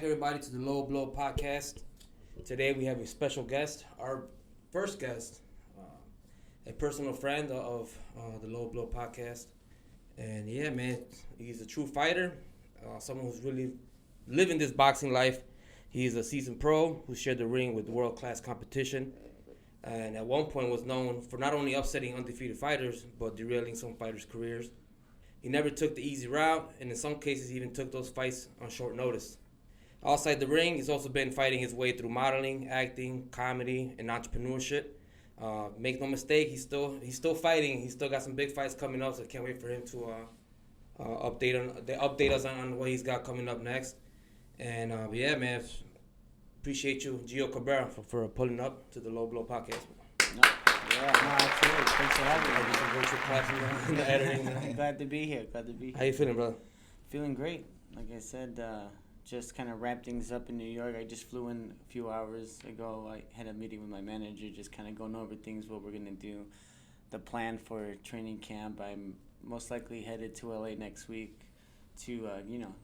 everybody, to the Low Blow podcast. Today we have a special guest, our first guest, a personal friend of the Low Blow podcast. And yeah, man, he's a true fighter, someone who's really living this boxing life. He's a seasoned pro who shared the ring with world-class competition, and at one point was known for not only upsetting undefeated fighters, but derailing some fighters' careers. He never took the easy route, and in some cases he even took those fights on short notice. Outside the ring, he's also been fighting his way through modeling, acting, comedy, and entrepreneurship. Make no mistake, he's still fighting. He's still got some big fights coming up, so I can't wait for him to update us on what he's got coming up next. And yeah, man, appreciate you, Gio Cabrera, for pulling up to the Low Blow podcast. Absolutely. Thanks for having me. Some virtual class in the editing. Man. Glad to be here. How you feeling, brother? Feeling great. Like I said, just kind of wrap things up in New York. I just flew in a few hours ago. I had a meeting with my manager, just kind of going over things, what we're going to do, the plan for training camp. I'm most likely headed to LA next week to,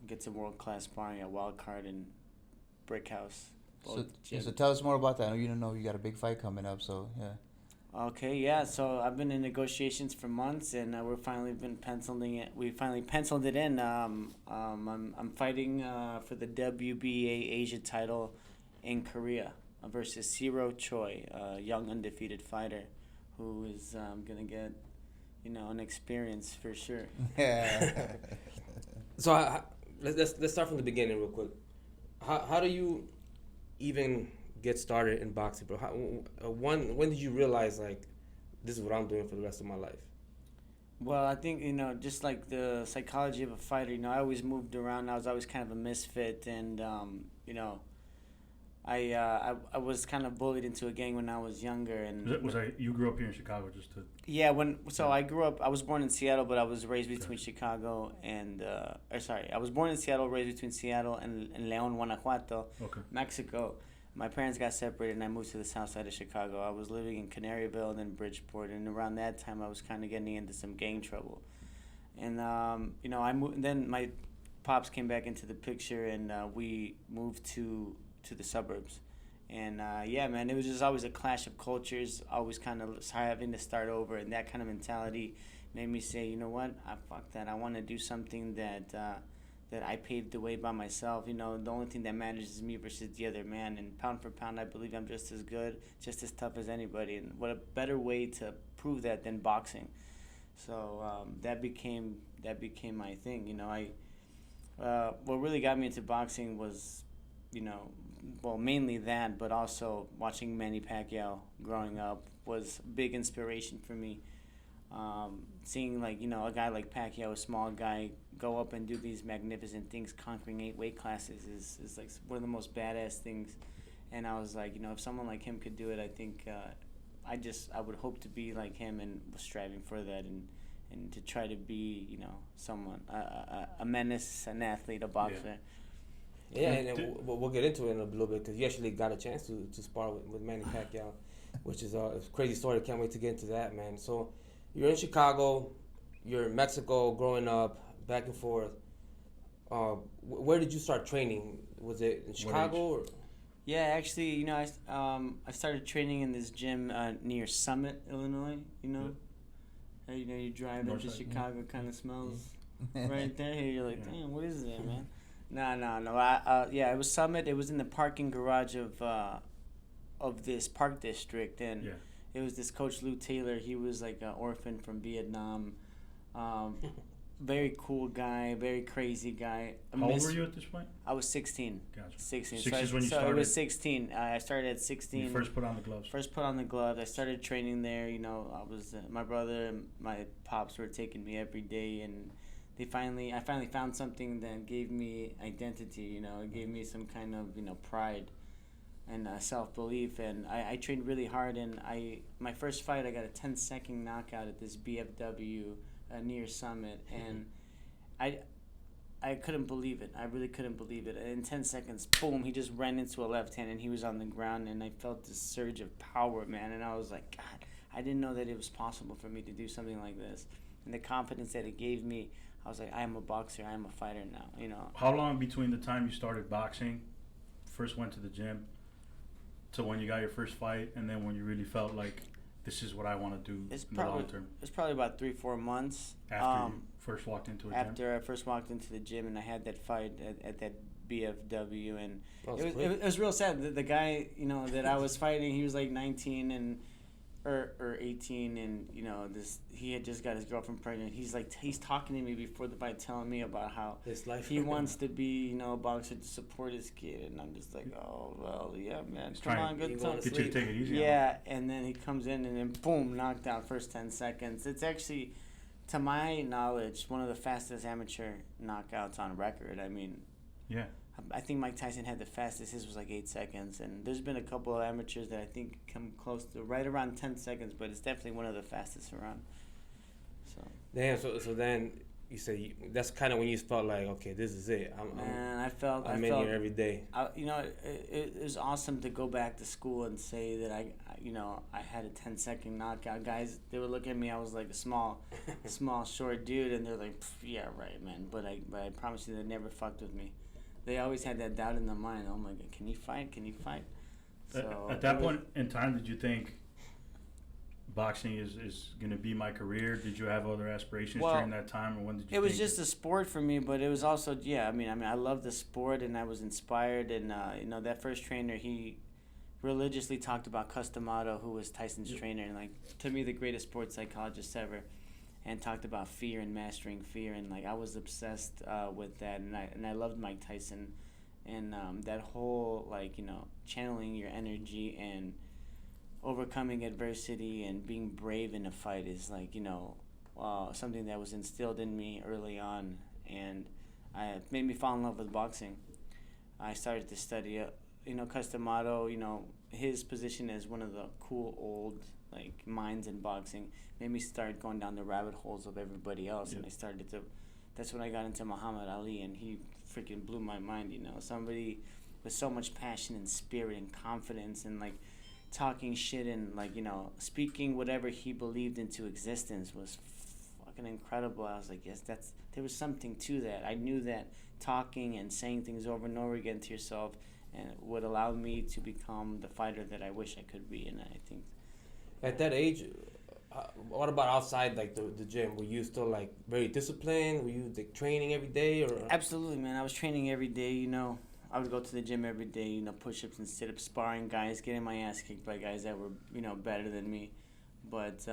get some world-class sparring at Wildcard and Brick House. So tell us more about that. You don't know you got a big fight coming up, so yeah. Okay, yeah. So I've been in negotiations for months, and We finally penciled it in. I'm fighting for the WBA Asia title in Korea versus Siro Choi, a young undefeated fighter, who is gonna get, an experience for sure. Yeah. So let's start from the beginning real quick. How do you even get started in boxing, bro? When did you realize, like, this is what I'm doing for the rest of my life? Well, I think, just like the psychology of a fighter, I always moved around. I was always kind of a misfit, and, I was kind of bullied into a gang when I was younger. And you grew up here in Chicago just to... Yeah, I was born in Seattle, but I was raised between Chicago and, I was born in Seattle, raised between Seattle and León, Guanajuato, Mexico. My parents got separated, and I moved to the south side of Chicago. I was living in Canaryville and then Bridgeport, and around that time, I was kind of getting into some gang trouble. And, I moved. And then my pops came back into the picture, and we moved to the suburbs. And, man, it was just always a clash of cultures, always kind of having to start over, and that kind of mentality made me say, you know what, fuck that. I want to do something that I paved the way by myself. The only thing that matters is me versus the other man. And pound for pound, I believe I'm just as good, just as tough as anybody. And what a better way to prove that than boxing. So that became my thing. What really got me into boxing was, mainly that, but also watching Manny Pacquiao growing up was a big inspiration for me. Seeing a guy like Pacquiao, a small guy, go up and do these magnificent things, conquering 8 weight classes is like one of the most badass things. And I was like, if someone like him could do it, I think I would hope to be like him, and was striving for that and to try to be someone a menace, an athlete, a boxer. Yeah, and we'll get into it in a little bit, because you actually got a chance to spar with Manny Pacquiao, which is a crazy story. Can't wait to get into that, man. So you're in Chicago, you're in Mexico growing up, back and forth. Where did you start training? Was it in Chicago? Or? Yeah, actually, I started training in this gym near Summit, Illinois. You drive into Chicago, kind of smells right there. You're like, damn, what is that, man? No. It was Summit. It was in the parking garage of this park district, and it was this coach Lou Taylor. He was like an orphan from Vietnam. Very cool guy, very crazy guy. How old were you at this point? I was 16. Gotcha. 16. 16 is when you started? It was 16. I started at 16. You first put on the gloves? First put on the gloves. I started training there. I was my brother and my pops were taking me every day, and I finally found something that gave me identity. It gave me some kind of pride and self-belief, and I trained really hard. And my first fight, I got a 10-second knockout at this BFW near Summit, and I couldn't believe it. I really couldn't believe it. In 10 seconds, boom, he just ran into a left hand, and he was on the ground, and I felt this surge of power, man, and I was like, God, I didn't know that it was possible for me to do something like this. And the confidence that it gave me, I was like, I am a boxer. I am a fighter now. You know. How long between the time you started boxing, first went to the gym, to when you got your first fight, and then when you really felt like this is what I want to do in the long term? It's probably about 3-4 months. After you first walked into a gym? After I first walked into the gym and I had that fight at that BFW, and it was real sad. The guy, you know, that I was fighting, he was like 19 and or 18, and you know, he had just got his girlfriend pregnant. He's talking to me before the fight, telling me about how his life he wants to be, you know, a boxer to support his kid, and I'm just like, oh well, yeah, man, come on, good time. Get you to take it easy. Yeah, and then he comes in and then boom, knocked out first 10 seconds. It's actually, to my knowledge, one of the fastest amateur knockouts on record. I mean, yeah. I think Mike Tyson had the fastest. His was like 8 seconds, and there's been a couple of amateurs that I think come close to right around 10 seconds, but it's definitely one of the fastest around. So. Damn. So then you say that's kind of when you felt like, okay, this is it. I'm in here every day. You know, it was awesome to go back to school and say that I had a 10-second knockout. Guys, they would look at me. I was like a small, short dude, and they're like, yeah, right, man. But I promise you, they never fucked with me. They always had that doubt in their mind. Oh my God, can he fight? Can he fight? So at that point in time, did you think boxing is going to be my career? Did you have other aspirations during that time, or when did you? It was just a sport for me, but it was also I mean, I love the sport, and I was inspired. And you know, that first trainer, he religiously talked about Customato, who was Tyson's trainer, and like to me, the greatest sports psychologist ever. And talked about fear and mastering fear, and like I was obsessed with that, and I loved Mike Tyson, and that whole like, you know, channeling your energy and overcoming adversity and being brave in a fight is like, you know, something that was instilled in me early on, and it made me fall in love with boxing. I started to study you know, Customato, you know, his position as one of the cool old like minds in boxing made me start going down the rabbit holes of everybody else, and I started to. That's when I got into Muhammad Ali, and he freaking blew my mind. You know, somebody with so much passion and spirit and confidence, and like talking shit and like, you know, speaking whatever he believed into existence was fucking incredible. I was like, yes, there was something to that. I knew that talking and saying things over and over again to yourself and would allow me to become the fighter that I wish I could be, and I think. At that age, what about outside, like the gym? Were you still like very disciplined? Were you like training every day, or? Absolutely, man. I was training every day. You know, I would go to the gym every day. You know, push-ups and sit-ups, sparring guys, getting my ass kicked by guys that were, you know, better than me. But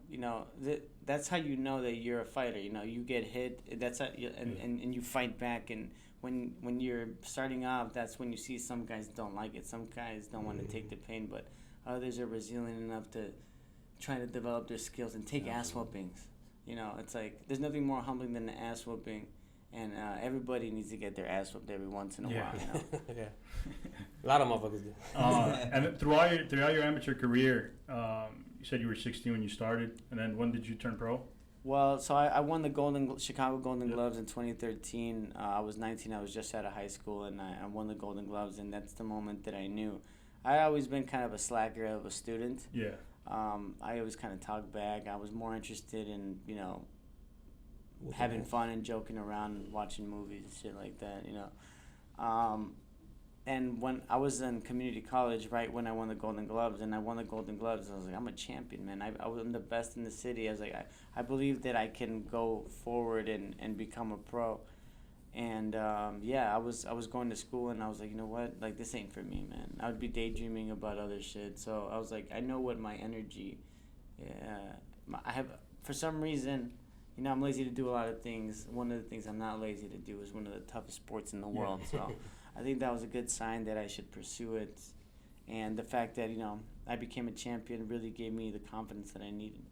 you know, that's how you know that you're a fighter. You know, you get hit. That's how and you fight back. And when you're starting off, that's when you see some guys don't like it. Some guys don't want to take the pain, but others are resilient enough to try to develop their skills and take ass whoopings. You know, it's like there's nothing more humbling than an ass whooping, and everybody needs to get their ass whooped every once in a while. You know? Yeah, a lot of motherfuckers do. And throughout your amateur career, you said you were 16 when you started, and then when did you turn pro? Well, so I won the Chicago Golden Gloves in 2013. I was 19. I was just out of high school, and I won the Golden Gloves, and that's the moment that I knew. I always been kind of a slacker of a student. Yeah. I always kind of talked back. I was more interested in, you know, having fun and joking around and watching movies and shit like that, you know. And when I was in community college, right when I won the Golden Gloves, and I won the Golden Gloves, I was like, I'm a champion, man. I'm the best in the city. I was like, I believe that I can go forward and become a pro. And I was going to school, and I was like, you know what, like this ain't for me, man. I would be daydreaming about other shit. So I was like, I know what my energy. I have, for some reason, you know, I'm lazy to do a lot of things. One of the things I'm not lazy to do is one of the toughest sports in the world. So I think that was a good sign that I should pursue it. And the fact that, you know, I became a champion really gave me the confidence that I needed.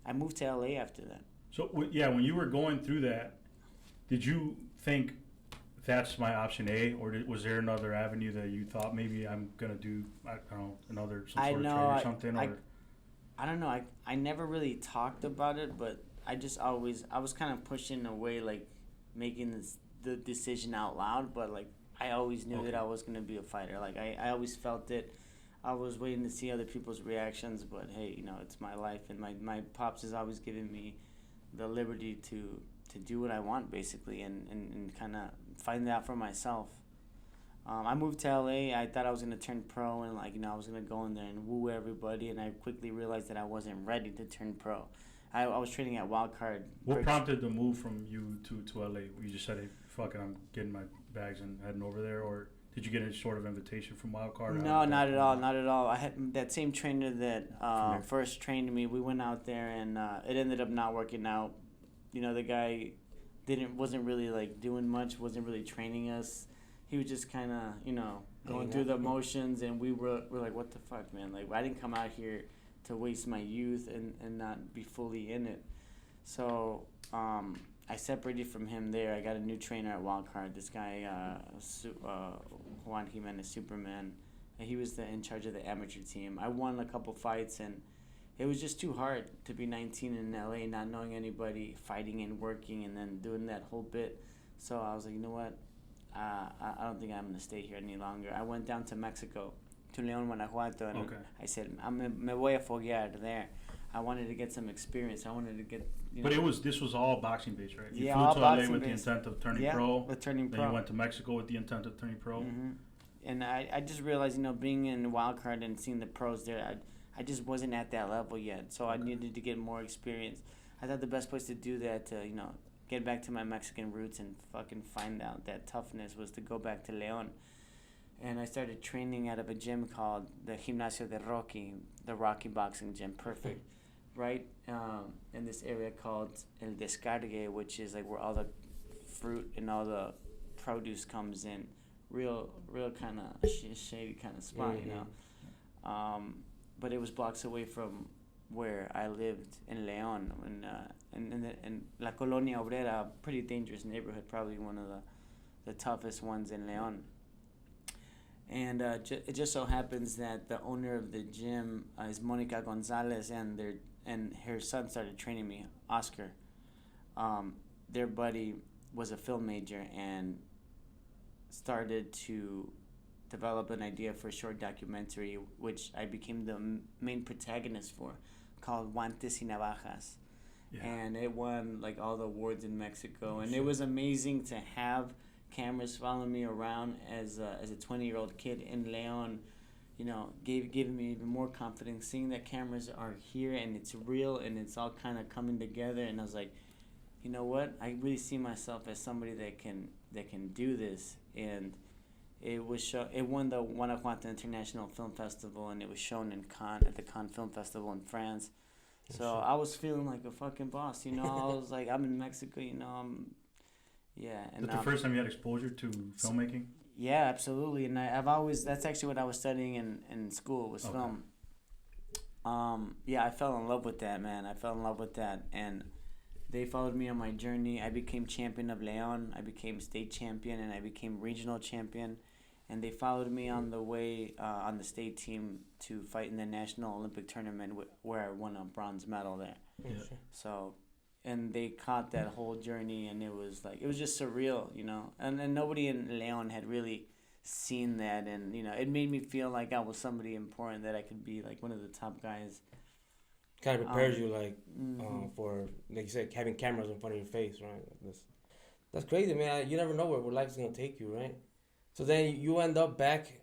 I moved to LA after that. So when you were going through that, did you think that's my option A, or was there another avenue that you thought maybe I'm gonna do? I don't know, another some sort of trade or something. I don't know. I never really talked about it, but I was kind of pushing away, like making the decision out loud. But like I always knew that I was gonna be a fighter. Like I always felt it. I was waiting to see other people's reactions, but hey, you know, it's my life, and my pops has always given me the liberty to do what I want basically, and kind of find it out for myself. I moved to LA. I thought I was gonna turn pro and I was gonna go in there and woo everybody, and I quickly realized that I wasn't ready to turn pro. I was training at Wildcard. What prompted the move from you to LA? You just said, "Hey, fuck it, I'm getting my bags and heading over there," or did you get any sort of invitation from Wildcard? No, not at all. Not at all. I had that same trainer that first trained me. We went out there, and it ended up not working out. The guy wasn't really doing much. Wasn't really training us. He was just kind of going through the motions, and we're like, what the fuck, man? I didn't come out here to waste my youth and not be fully in it. So I separated from him there. I got a new trainer at Wildcard. This guy, Juan Jimenez, Superman. And he was in charge of the amateur team. I won a couple fights, and it was just too hard to be 19 in LA, not knowing anybody, fighting and working, and then doing that whole bit. So I was like, you know what? I don't think I'm going to stay here any longer. I went down to Mexico, to León, Guanajuato, and I said, me voy a foguear there. I wanted to get some experience. I wanted to get, But this was all boxing based, right? You flew to LA with the intent of turning pro. With turning pro. Then you went to Mexico with the intent of turning pro. Mm-hmm. And I just realized, being in Wildcard and seeing the pros there, I just wasn't at that level yet. So I needed to get more experience. I thought the best place to do that, to, get back to my Mexican roots and fucking find out that toughness, was to go back to León. And I started training out of a gym called the Gimnasio de Rocky, the Rocky boxing gym, perfect, right? In this area called El Descargue, which is where all the fruit and all the produce comes in. Real kind of shady kind of spot, But it was blocks away from where I lived in León, in La Colonia Obrera, a pretty dangerous neighborhood, probably one of the toughest ones in León. And it just so happens that the owner of the gym is Monica Gonzalez, and her son started training me, Oscar. Their buddy was a film major and started to develop an idea for a short documentary, which I became the main protagonist for, called Guantes y Navajas. Yeah. And it won all the awards in Mexico, and it was amazing to have cameras following me around as a 20-year-old kid in León. Giving me even more confidence, seeing that cameras are here and it's real and it's all kind of coming together. And I was like, you know what? I really see myself as somebody that can do this. And it won the Guanajuato International Film Festival, and it was shown at the Cannes Film Festival in France. So I was feeling like a fucking boss, I was like, I'm in Mexico, yeah. And was that the first time you had exposure to filmmaking? Yeah, absolutely. And that's actually what I was studying in school, was film. Yeah, I fell in love with that, man. And they followed me on my journey. I became champion of León. I became state champion, and I became regional champion. And they followed me on the way on the state team to fight in the National Olympic Tournament, where I won a bronze medal there. Yeah. So, and they caught that whole journey, and it was just surreal, And nobody in León had really seen that, and it made me feel like I was somebody important, that I could be one of the top guys. Kind of prepares you for, like you said, having cameras in front of your face, right? That's crazy, man. You never know where life's gonna take you, right? So then you end up back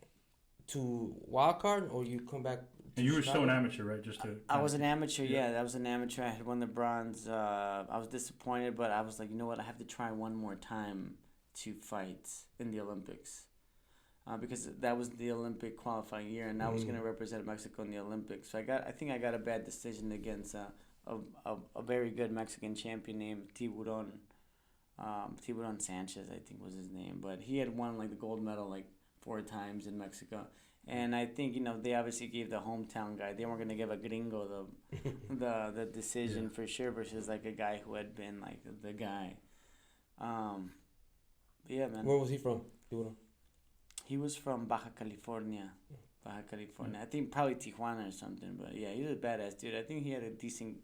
to Wildcard, or you come back. And you were still an amateur, right? I was an amateur, yeah. I was an amateur. I had won the bronze. I was disappointed, but I was like, you know what? I have to try one more time to fight in the Olympics. Because that was the Olympic qualifying year, and I was going to represent Mexico in the Olympics. So I think I got a bad decision against a very good Mexican champion named Tiburon. Tiburon Sanchez, I think was his name. But he had won the gold medal 4 times in Mexico. And I think, they obviously gave the hometown guy. They weren't going to give a gringo the decision for sure, versus a guy who had been the guy. Yeah, man. Where was he from? Tiburon? He was from Baja California. I think probably Tijuana or something. But yeah, he was a badass dude. I think he had a decent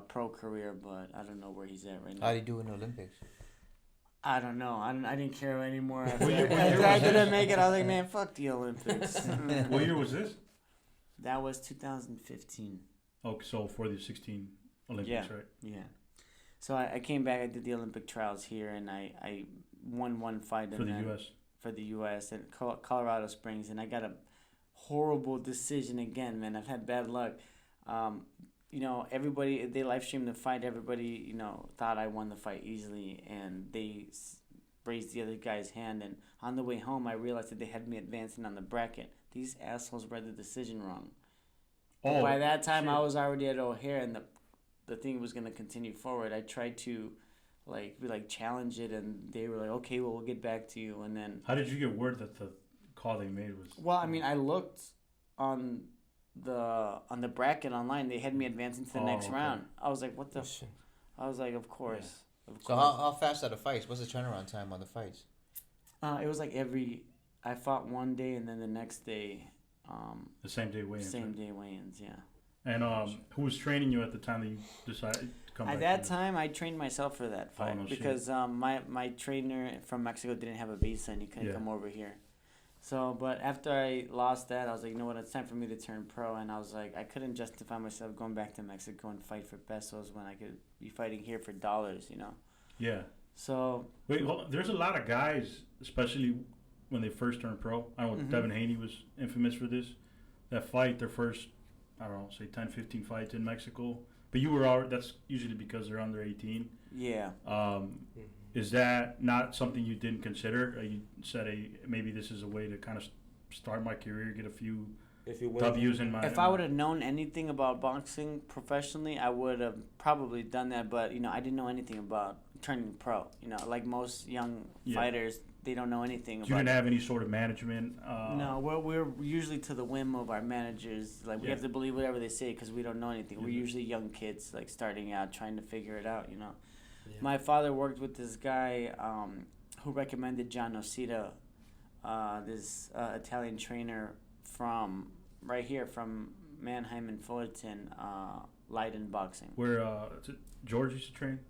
pro career, but I don't know where he's at right now. How did he do in the Olympics? I don't know. I didn't care anymore. After I didn't make it, I was like, man, fuck the Olympics. What year was this? That was 2015. Oh, so for the 16 Olympics, yeah. right? Yeah. So I came back. I did the Olympic trials here, and I won one fight for the U.S. For the U.S. at Colorado Springs, and I got a horrible decision again, man. I've had bad luck. You know, everybody, they live streamed the fight. Everybody, you know, thought I won the fight easily, and they raised the other guy's hand. And on the way home, I realized that they had me advancing on the bracket. These assholes read the decision wrong. Oh, by that time, shit. I was already at O'Hare, and the thing was going to continue forward. I tried to challenge it, and they were like, okay, well, we'll get back to you. And then, how did you get word that the call they made was? Well, I mean, I looked on the bracket online. They had me advancing to the next round. I was like, what the? I was like, of course. Yeah. So how fast are the fights? What's the turnaround time on the fights? It was like I fought one day, and then the next day. The same day weigh-ins. Same day weigh-ins, yeah. And who was training you at the time that you decided to come back? At that time, I trained myself for that fight because my trainer from Mexico didn't have a visa and he couldn't come over here. So, but after I lost that, I was like, you know what, it's time for me to turn pro. And I was like, I couldn't justify myself going back to Mexico and fight for pesos when I could be fighting here for dollars, you know? Yeah. So. Wait, well, there's a lot of guys, especially when they first turn pro. I know Devin Haney was infamous for this. That fight, their first, I don't know, say 10, 15 fights in Mexico. But you were already, that's usually because they're under 18. Yeah. Is that not something you didn't consider? You said, maybe this is a way to kind of start my career, get a few W's in my... If I would have known anything about boxing professionally, I would have probably done that. But, you know, I didn't know anything about turning pro. You know, like most young fighters, they don't know anything about... You didn't have any sort of management? No, we're usually to the whim of our managers. Like, we have to believe whatever they say because we don't know anything. We're usually young kids, like, starting out, trying to figure it out, you know. Yeah. My father worked with this guy who recommended John Nocita, this Italian trainer from right here, from Mannheim and Fullerton, Leiden Boxing. Where George used to train?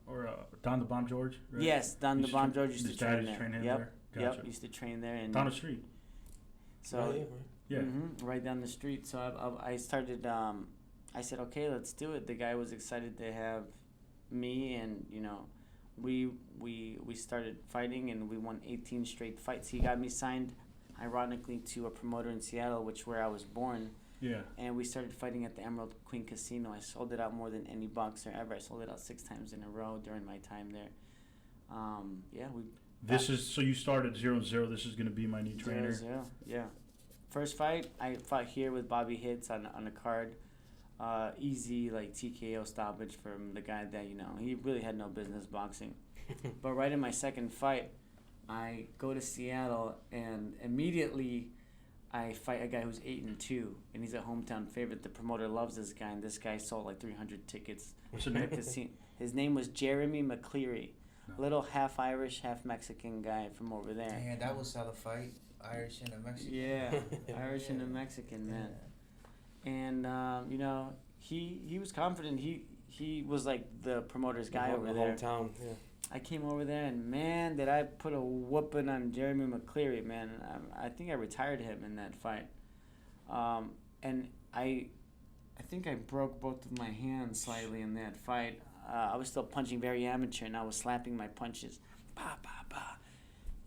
Or Don the Bomb George? Right? Yes, Don the Bomb George used to train there. Train there. Gotcha. Yep, used to train there. And down the street. So, yeah. Right down the street. So I started, I said, okay, let's do it. The guy was excited to have me, and, you know, we started fighting, and we won 18 straight fights. He got me signed, ironically, to a promoter in Seattle, where I was born. Yeah. And we started fighting at the Emerald Queen Casino. I sold it out more than any boxer ever. I sold it out 6 times in a row during my time there. So you started 0-0. This is going to be my new trainer. 0-0, yeah. First fight, I fought here with Bobby Hitz on a card. Easy, like, TKO stoppage from the guy that, you know, he really had no business boxing. But right in my second fight, I go to Seattle, and immediately I fight a guy who's 8-2, and he's a hometown favorite. The promoter loves this guy, and this guy sold like 300 tickets. What's his name? His name was Jeremy McCleary, little half Irish, half Mexican guy from over there. Yeah, that would sell a fight, Irish and a Mexican. Yeah, Irish and a Mexican, man. And you know, he was confident. He was like the promoter's guy over there. Hometown, yeah. I came over there, and man, did I put a whooping on Jeremy McCleary, man. I think I retired him in that fight. And I think I broke both of my hands slightly in that fight. I was still punching very amateur, and I was slapping my punches. Bah, bah, bah.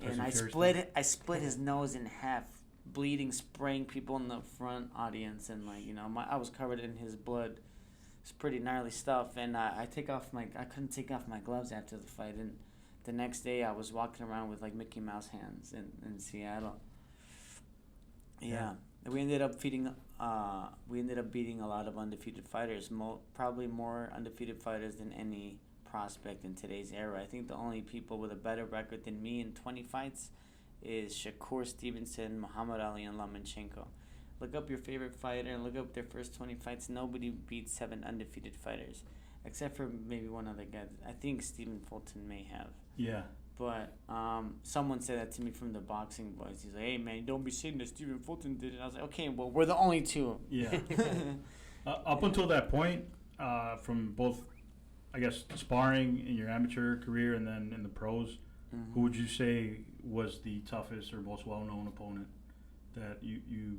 And I split his nose in half, bleeding, spraying people in the front audience, and, like, you know, I was covered in his blood. It's pretty gnarly stuff, and I couldn't take off my gloves after the fight, and the next day I was walking around with, like, Mickey Mouse hands in Seattle. Yeah. We ended up beating a lot of undefeated fighters, probably more undefeated fighters than any prospect in today's era. I think the only people with a better record than me in 20 fights is Shakur Stevenson, Muhammad Ali, and Lomachenko. Look up your favorite fighter and look up their first 20 fights. Nobody beats 7 undefeated fighters, except for maybe one other guy. I think Stephen Fulton may have. Yeah. But someone said that to me from the boxing boys. He's like, hey, man, don't be saying that Stephen Fulton did it. I was like, okay, well, we're the only 2. Yeah. Up until that point, from both, I guess, sparring in your amateur career and then in the pros, who would you say was the toughest or most well-known opponent that you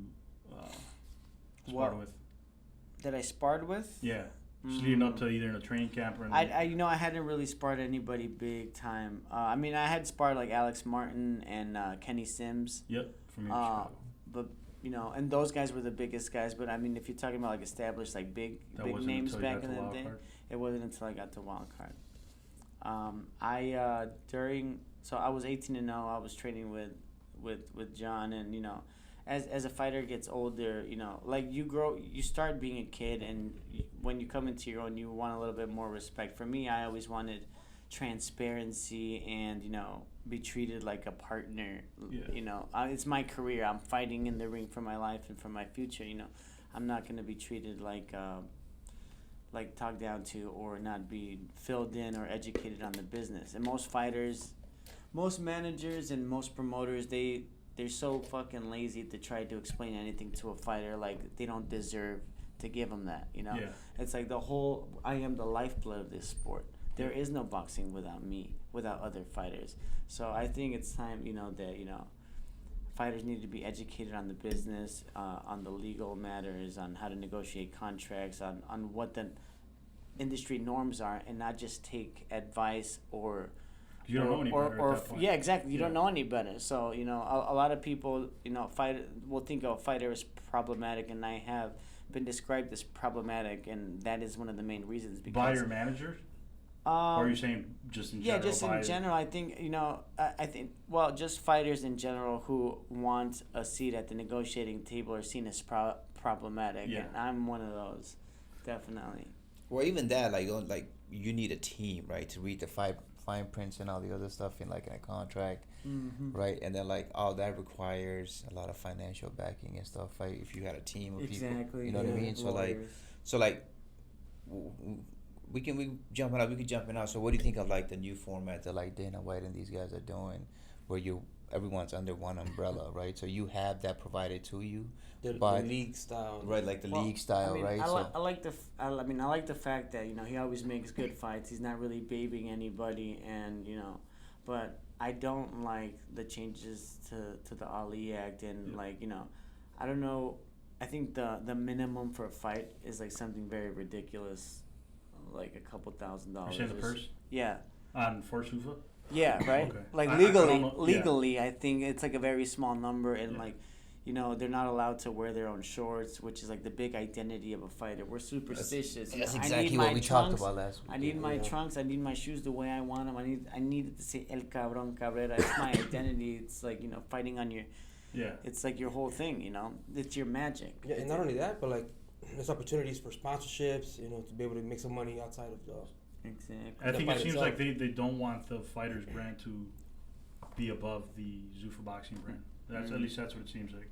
sparred with? That I sparred with? Yeah. Just leading up to either in a training camp or. I hadn't really sparred anybody big time. I mean, I had sparred like Alex Martin and Kenny Sims. Yep, from Chicago. But and those guys were the biggest guys. But I mean, if you're talking about like established like big names back in the day, it wasn't until I got to wild card. So I was 18-0. I was training with John, and as a fighter gets older, like you start being a kid, and when you come into your own, you want a little bit more respect. For me, I always wanted transparency and be treated like a partner. Yeah. It's my career. I'm fighting in the ring for my life and for my future. I'm not gonna be treated like talked down to or not be filled in or educated on the business. And most fighters, most managers, and most promoters, they're so fucking lazy to try to explain anything to a fighter like they don't deserve to give them that, Yeah. It's like I am the lifeblood of this sport. There is no boxing without me, without other fighters. So I think it's time, that, fighters need to be educated on the business, on the legal matters, on how to negotiate contracts, on what the industry norms are, and not just take advice or... You don't know any better at that point. Yeah, exactly. You don't know any better. So, a lot of people, will think a fighter is problematic, and I have been described as problematic, and that is one of the main reasons. Because, by your manager? Or are you saying just in general? Yeah, just in general. I think, just fighters in general who want a seat at the negotiating table are seen as problematic. Yeah. And I'm one of those, definitely. Or even that, like you need a team, right, to read the fine prints and all the other stuff in a contract, right? And then that requires a lot of financial backing and stuff. Like if you had a team of people, you know what I mean? So we jumping out. We could jump in out. So what do you think of the new format that Dana White and these guys are doing, where everyone's under one umbrella, right? So you have that provided to you, the league style, right? Like league style, right? I like the fact that he always makes good fights. He's not really babying anybody, and but I don't like the changes to the Ali Act, and I don't know. I think the minimum for a fight is something very ridiculous. Like a couple $1,000. You're saying the purse? Yeah. On for Sufa? Yeah, right? Okay. Legally, I think it's a very small number, and they're not allowed to wear their own shorts, which is the big identity of a fighter. We're superstitious. That's exactly what we talked about last week. I need my trunks. I need my shoes the way I want them. I need it to say El Cabrón Cabrera. It's my identity. It's fighting on your... Yeah. It's your whole thing, It's your magic. Yeah, and not only that, but there's opportunities for sponsorships, to be able to make some money outside of the... Exactly. I think it seems like they don't want the fighter's brand to be above the Zuffa boxing brand. At least that's what it seems like.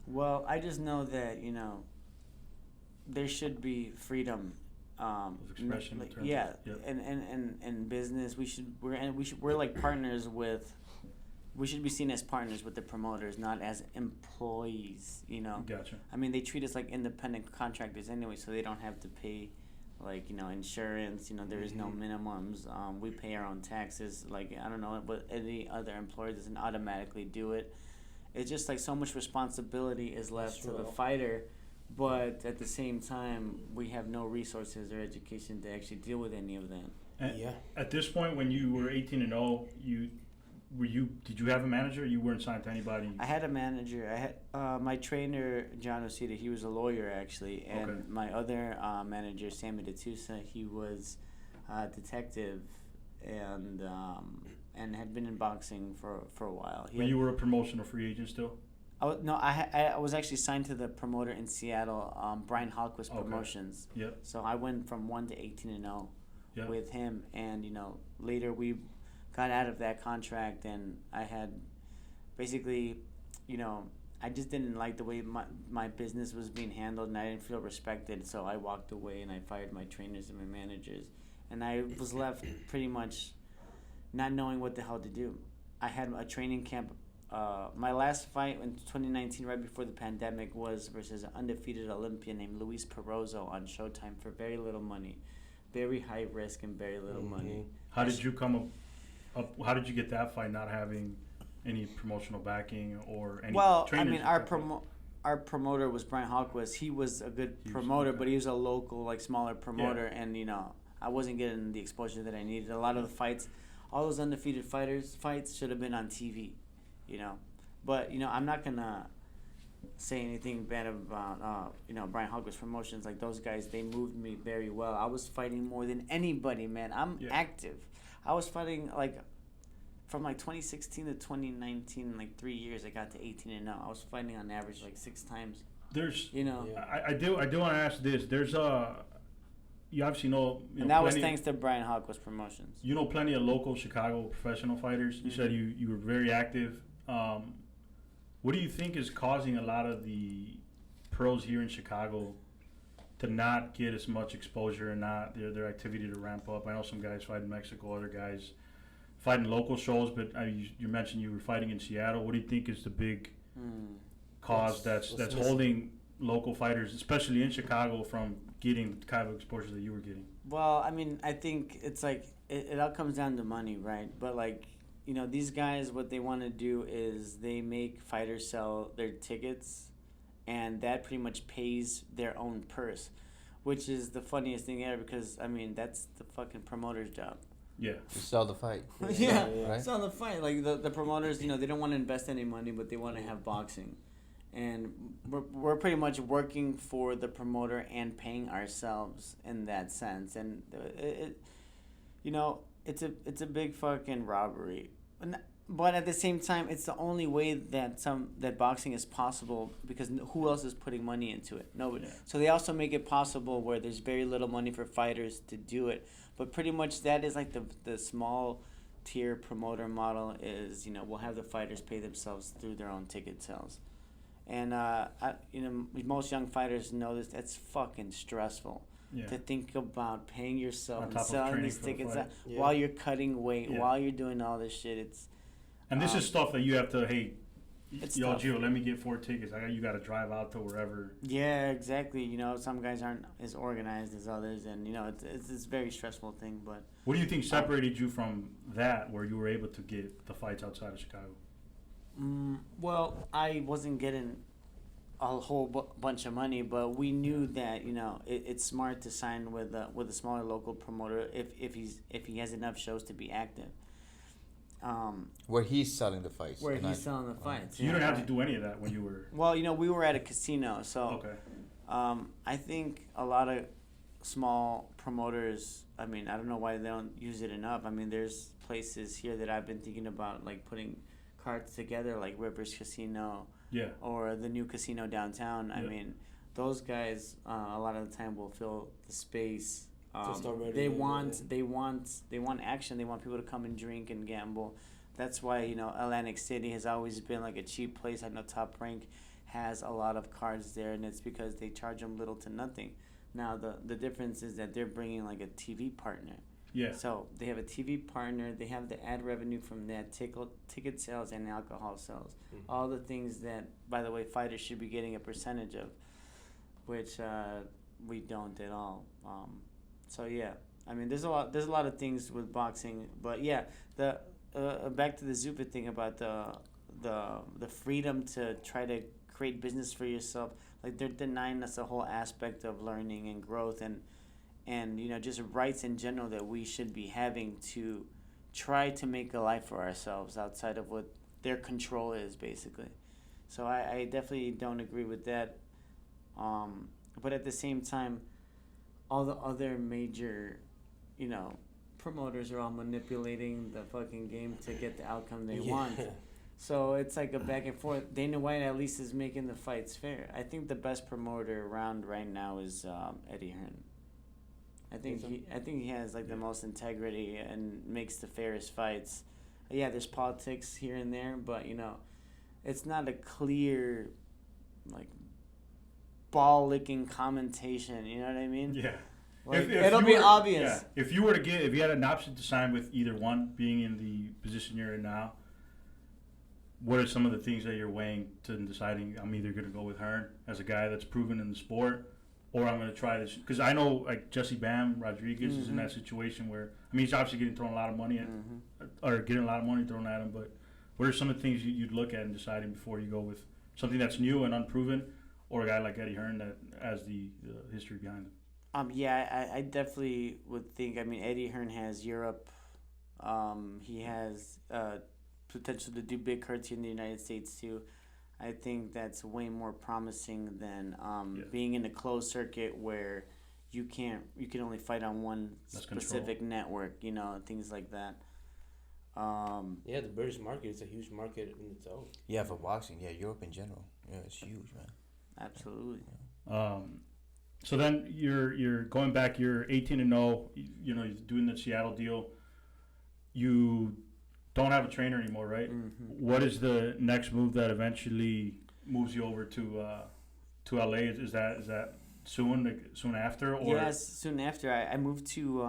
Well, I just know that, there should be freedom of expression. Yep. And business. We're like partners with... We should be seen as partners with the promoters, not as employees, Gotcha. I mean, they treat us like independent contractors anyway, so they don't have to pay, insurance. There is no minimums. We pay our own taxes. I don't know, but any other employer doesn't automatically do it. It's just so much responsibility is left to the fighter, but at the same time, we have no resources or education to actually deal with any of that. At this point, when you were 18-0, did you have a manager? You weren't signed to anybody? I had a manager. I had my trainer, John Osita. He was a lawyer, actually. And my other manager, Sammy DeTusa, he was a detective and had been in boxing for a while. You were a promotional free agent still? I was actually signed to the promoter in Seattle, Brian Hallquist Promotions. Yep. So I went from 1 to 18-0 with him. And, later we got out of that contract, and I had basically, I just didn't like the way my business was being handled, and I didn't feel respected, so I walked away and I fired my trainers and my managers, and I was left pretty much not knowing what the hell to do. I had a training camp. My last fight in 2019, right before the pandemic, was versus an undefeated Olympian named Luis Perrozo on Showtime for very little money. Very high risk and very little money. How did you come up? How did you get that fight not having any promotional backing or any training? Well, I mean, our promoter was Brian Hawkins. He was a good promoter, but he was a local, like, smaller promoter, and I wasn't getting the exposure that I needed. A lot of the fights, all those undefeated fighters fights should have been on TV, But I'm not gonna say anything bad about Brian Hawkins Promotions. Like, those guys, they moved me very well. I was fighting more than anybody, man. I'm active. I was fighting from 2016 to 2019, 3 years. I got to 18-0. I was fighting on average 6 times. There's I do want to ask this. There's you obviously know. And that was thanks to Brian Hawkins Promotions. You know plenty of local Chicago professional fighters. You said you were very active. What do you think is causing a lot of the pros here in Chicago to not get as much exposure and not their activity to ramp up? I know some guys fight in Mexico, other guys fight in local shows, but you mentioned you were fighting in Seattle. What do you think is the big cause that's holding local fighters, especially in Chicago, from getting the kind of exposure that you were getting? Well, I mean, I think it's it all comes down to money, right? But these guys, what they want to do is they make fighters sell their tickets, and that pretty much pays their own purse, which is the funniest thing ever, because, I mean, that's the fucking promoter's job. Yeah. To sell the fight. Yeah, right? sell the fight. Like, the promoters, they don't want to invest any money, but they want to have boxing. And we're pretty much working for the promoter and paying ourselves in that sense. And it's a big fucking robbery. But at the same time, it's the only way that boxing is possible, because who else is putting money into it? Nobody. Yeah. So they also make it possible where there's very little money for fighters to do it. But pretty much that is the small tier promoter model is, we'll have the fighters pay themselves through their own ticket sales. And most young fighters know this. That's fucking stressful. Yeah. To think about paying yourself and selling these tickets while you're cutting weight, while you're doing all this shit. And this is stuff that you have to, Gio, let me get 4 tickets. You got to drive out to wherever. Yeah, exactly. Some guys aren't as organized as others, and it's a very stressful thing. But what do you think separated you from that, where you were able to get the fights outside of Chicago? Well, I wasn't getting a whole bunch of money, but we knew that it's smart to sign with a smaller local promoter if he has enough shows to be active. Where he's selling the fights. Where he's selling the fights. So you didn't have to do any of that when you were. Well, we were at a casino, so okay. I think a lot of small promoters. I mean, I don't know why they don't use it enough. I mean, there's places here that I've been thinking about, putting cards together, like Rivers Casino. Yeah. Or the new casino downtown. Yeah. I mean, those guys a lot of the time will fill the space. They want action. They want people to come and drink and gamble. That's why Atlantic City has always been a cheap place. I know Top Rank has a lot of cards there, and it's because they charge them little to nothing. Now the difference is that they're bringing a TV partner. Yeah. So they have a TV partner. They have the ad revenue from that, ticket sales and alcohol sales. Mm-hmm. All the things that, by the way, fighters should be getting a percentage of, which we don't at all. So yeah, I mean, there's a lot of things with boxing, but yeah, the back to the Zupa thing about the freedom to try to create business for yourself. They're denying us a whole aspect of learning and growth and just rights in general that we should be having to try to make a life for ourselves outside of what their control is, basically. So I definitely don't agree with that. But at the same time, all the other major, promoters are all manipulating the fucking game to get the outcome they want. So it's a back and forth. Dana White at least is making the fights fair. I think the best promoter around right now is Eddie Hearn. I think he has the most integrity and makes the fairest fights. Yeah, there's politics here and there, but it's not a clear ball licking commentation. You know what I mean? Yeah. It'll be obvious. Yeah. If you had an option to sign with either one, being in the position you're in now, what are some of the things that you're weighing to deciding I'm either going to go with Hearn as a guy that's proven in the sport, or I'm going to try this? Because I know Jesse Bam Rodriguez is in that situation where, he's obviously getting thrown a lot of money at, or getting a lot of money thrown at him, but what are some of the things you'd look at in deciding before you go with something that's new and unproven, or a guy like Eddie Hearn that has the history behind him? I definitely would think. I mean, Eddie Hearn has Europe. He has potential to do big cards here in the United States too. I think that's way more promising than being in a closed circuit where you can only fight on one specific network. Things like that. The British market is a huge market in itself. Yeah, for boxing. Yeah, Europe in general. Yeah, it's huge, man. Absolutely. So then you're going back. You're 18-0. You're doing the Seattle deal. You don't have a trainer anymore, right? Mm-hmm. What is the next move that eventually moves you over to LA? Is that soon after? Or? Yes, soon after. I moved to.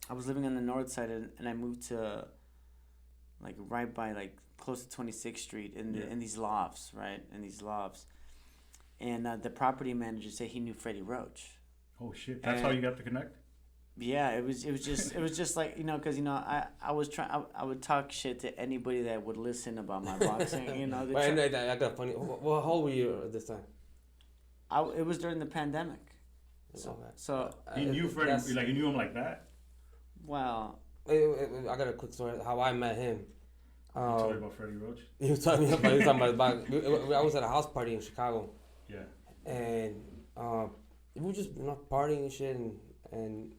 I was living on the north side, and I moved to, like, right by, like, close to 26th Street in these lofts, right? In these lofts. And the property manager said he knew Freddie Roach. Oh shit! That's how you got to connect. Yeah, it was just like, because I would talk shit to anybody that would listen about my boxing. I got a funny. Well, how old were you at this time? It was during the pandemic. So you knew Freddie, like you knew him like that. Well, I got a quick story how I met him. Tell me about Freddie Roach. He was talking about. I was at a house party in Chicago. Yeah. And we were just partying and shit, and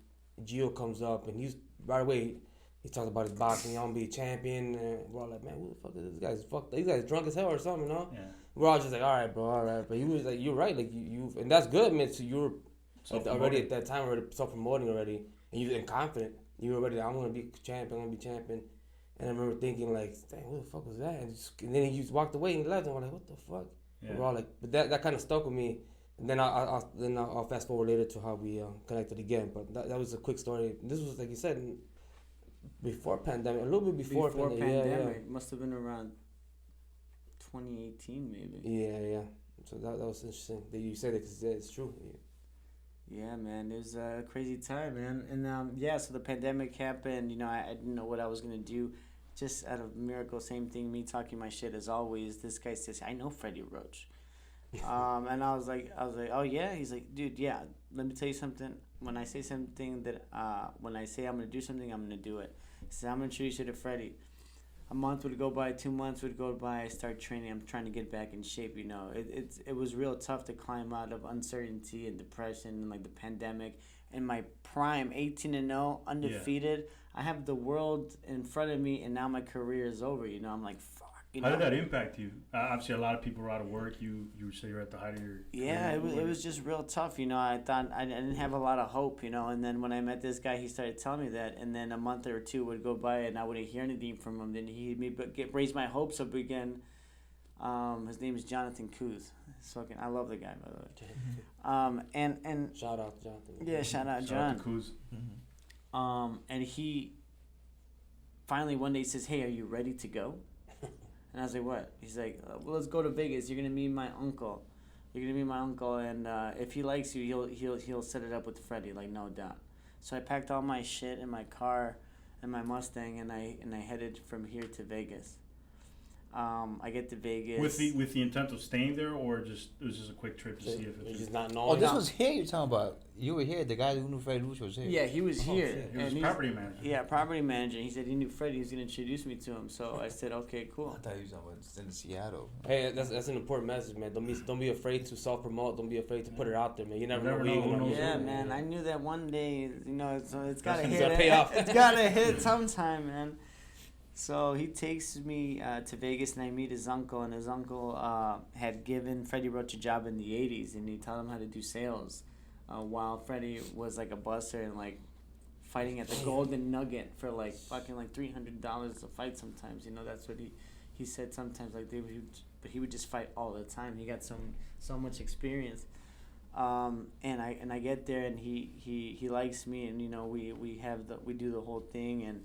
Gio comes up, and he's right away. He talks about his boxing. I'm gonna be a champion. And we're all like, man, who the fuck is this guy's fucked? This guy's drunk as hell or something, Yeah. We're all just like, all right, bro, all right. But he was like, you're right, like you, and that's good, man. So you were already at that time already self-promoting already, and you were confident. You were already, I'm gonna be champion. And I remember thinking like, dang, what the fuck was that? And then he just walked away and left, and we're like, what the fuck? Yeah. We're all like, but that kind of stuck with me. And then I'll fast forward later to how we connected again. But that was a quick story. This was, like you said, before pandemic, a little bit before pandemic. Yeah. Must have been around 2018 maybe. Yeah. So that was interesting that you said it, because it's true. Yeah, man, it was a crazy time, man. And so the pandemic happened. I didn't know what I was gonna do. Just out of miracle, same thing. Me talking my shit as always. This guy says, "I know Freddie Roach," and I was like, "Oh yeah." He's like, "Dude, yeah. Let me tell you something. When I say something when I say I'm gonna do something, I'm gonna do it." He said, "I'm gonna introduce you to Freddie." A month would go by, 2 months would go by. I start training. I'm trying to get back in shape. It was real tough to climb out of uncertainty and depression and like the pandemic. In my prime, 18-0, undefeated. Yeah. I have the world in front of me, and now my career is over. I'm like, fuck. How did that impact you? Obviously, a lot of people were out of work. You say you're at the height of your career. It was just real tough. I thought I didn't have a lot of hope. And then when I met this guy, he started telling me that. And then a month or two would go by, and I wouldn't hear anything from him. Then he'd raise my hopes up again. His name is Jonathan Kuz. I love the guy, by the way. And shout out to Jonathan. Yeah, shout out John. Shout out to Kuz. Mm-hmm. And he finally one day says, "Hey, are you ready to go?" And I was like, "What?" He's like, "Well, let's go to Vegas. You're gonna meet my uncle. And if he likes you, he'll set it up with Freddie, like no doubt." So I packed all my shit in my car and my Mustang, and I headed from here to Vegas. I get to Vegas with the intent of staying there, or it was just a quick trip to see if it was just not knowing. Oh, this was here you're talking about. You were here. The guy who knew Freddie Roach was here. Yeah, he was here. He was property manager. Yeah, property manager. He said he knew Freddie. He was gonna introduce me to him. So I said, okay, cool. I thought he was in Seattle. Hey, that's an important message, man. Don't be afraid to self promote. Don't be afraid to put it out there, man. You never know. Yeah, man. I knew that one day. It's gotta hit. It's gotta pay off. It's gotta hit sometime, man. So he takes me to Vegas, and I meet his uncle. And his uncle had given Freddie Roach a job in the 80s, and he taught him how to do sales while Freddie was like a busser and like fighting at the Golden Nugget for like fucking like $300 a fight sometimes. That's what he said sometimes. Like but he would just fight all the time. He got so much experience. And I get there, and he likes me, and we do the whole thing, and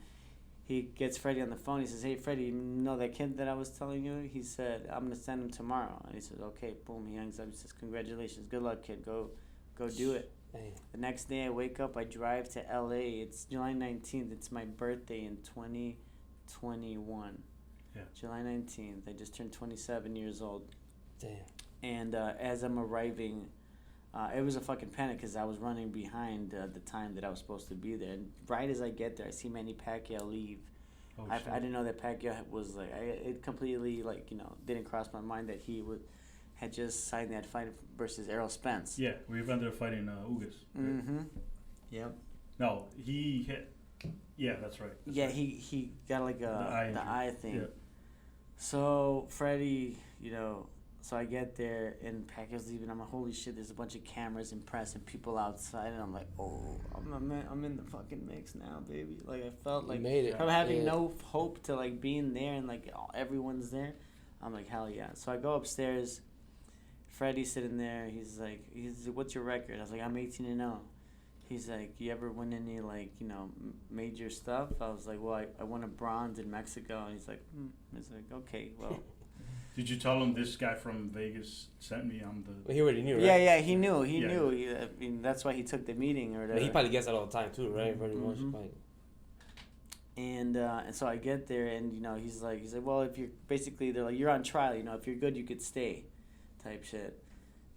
he gets Freddie on the phone. He says, "Hey, Freddie, you know that kid that I was telling you?" He said, "I'm going to send him tomorrow." And he says, "Okay." Boom. He hangs up. He says, "Congratulations. Good luck, kid. Go do it." Hey. The next day I wake up. I drive to L.A. It's July 19th. It's my birthday in 2021. Yeah. July 19th. I just turned 27 years old. Damn. And as I'm arriving, it was a fucking panic because I was running behind the time that I was supposed to be there. And right as I get there, I see Manny Pacquiao leave. Oh, I didn't know that Pacquiao was like, it completely, like, you know, didn't cross my mind that he had just signed that fight versus Errol Spence. Yeah, we've ended up fighting Ugas. Right? Mm-hmm. Yep. No, he hit. Yeah, that's right. That's right. He got like the eye thing. Yeah. So Freddie, you know, so I get there and Pacquiao's leaving. I'm like, holy shit! There's a bunch of cameras and press and people outside, and I'm like, oh, I'm in the fucking mix now, baby. Like I felt like from having no hope to like being there and like everyone's there. I'm like, hell yeah! So I go upstairs. Freddie's sitting there. He's like, what's your record? I was like, I'm 18-0. He's like, you ever win any, like, you know, major stuff? I was like, well, I won a bronze in Mexico. And he's like, He's like, okay, well. Did you tell him this guy from Vegas sent me on the... Well, he already knew, right? Yeah, he knew. He knew. I mean, that's why he took the meeting or whatever. But he probably gets that all the time, too, right? Mm-hmm. And so I get there, and, you know, he's like, well, if you're, basically, they're like, you're on trial, you know, if you're good, you could stay, type shit.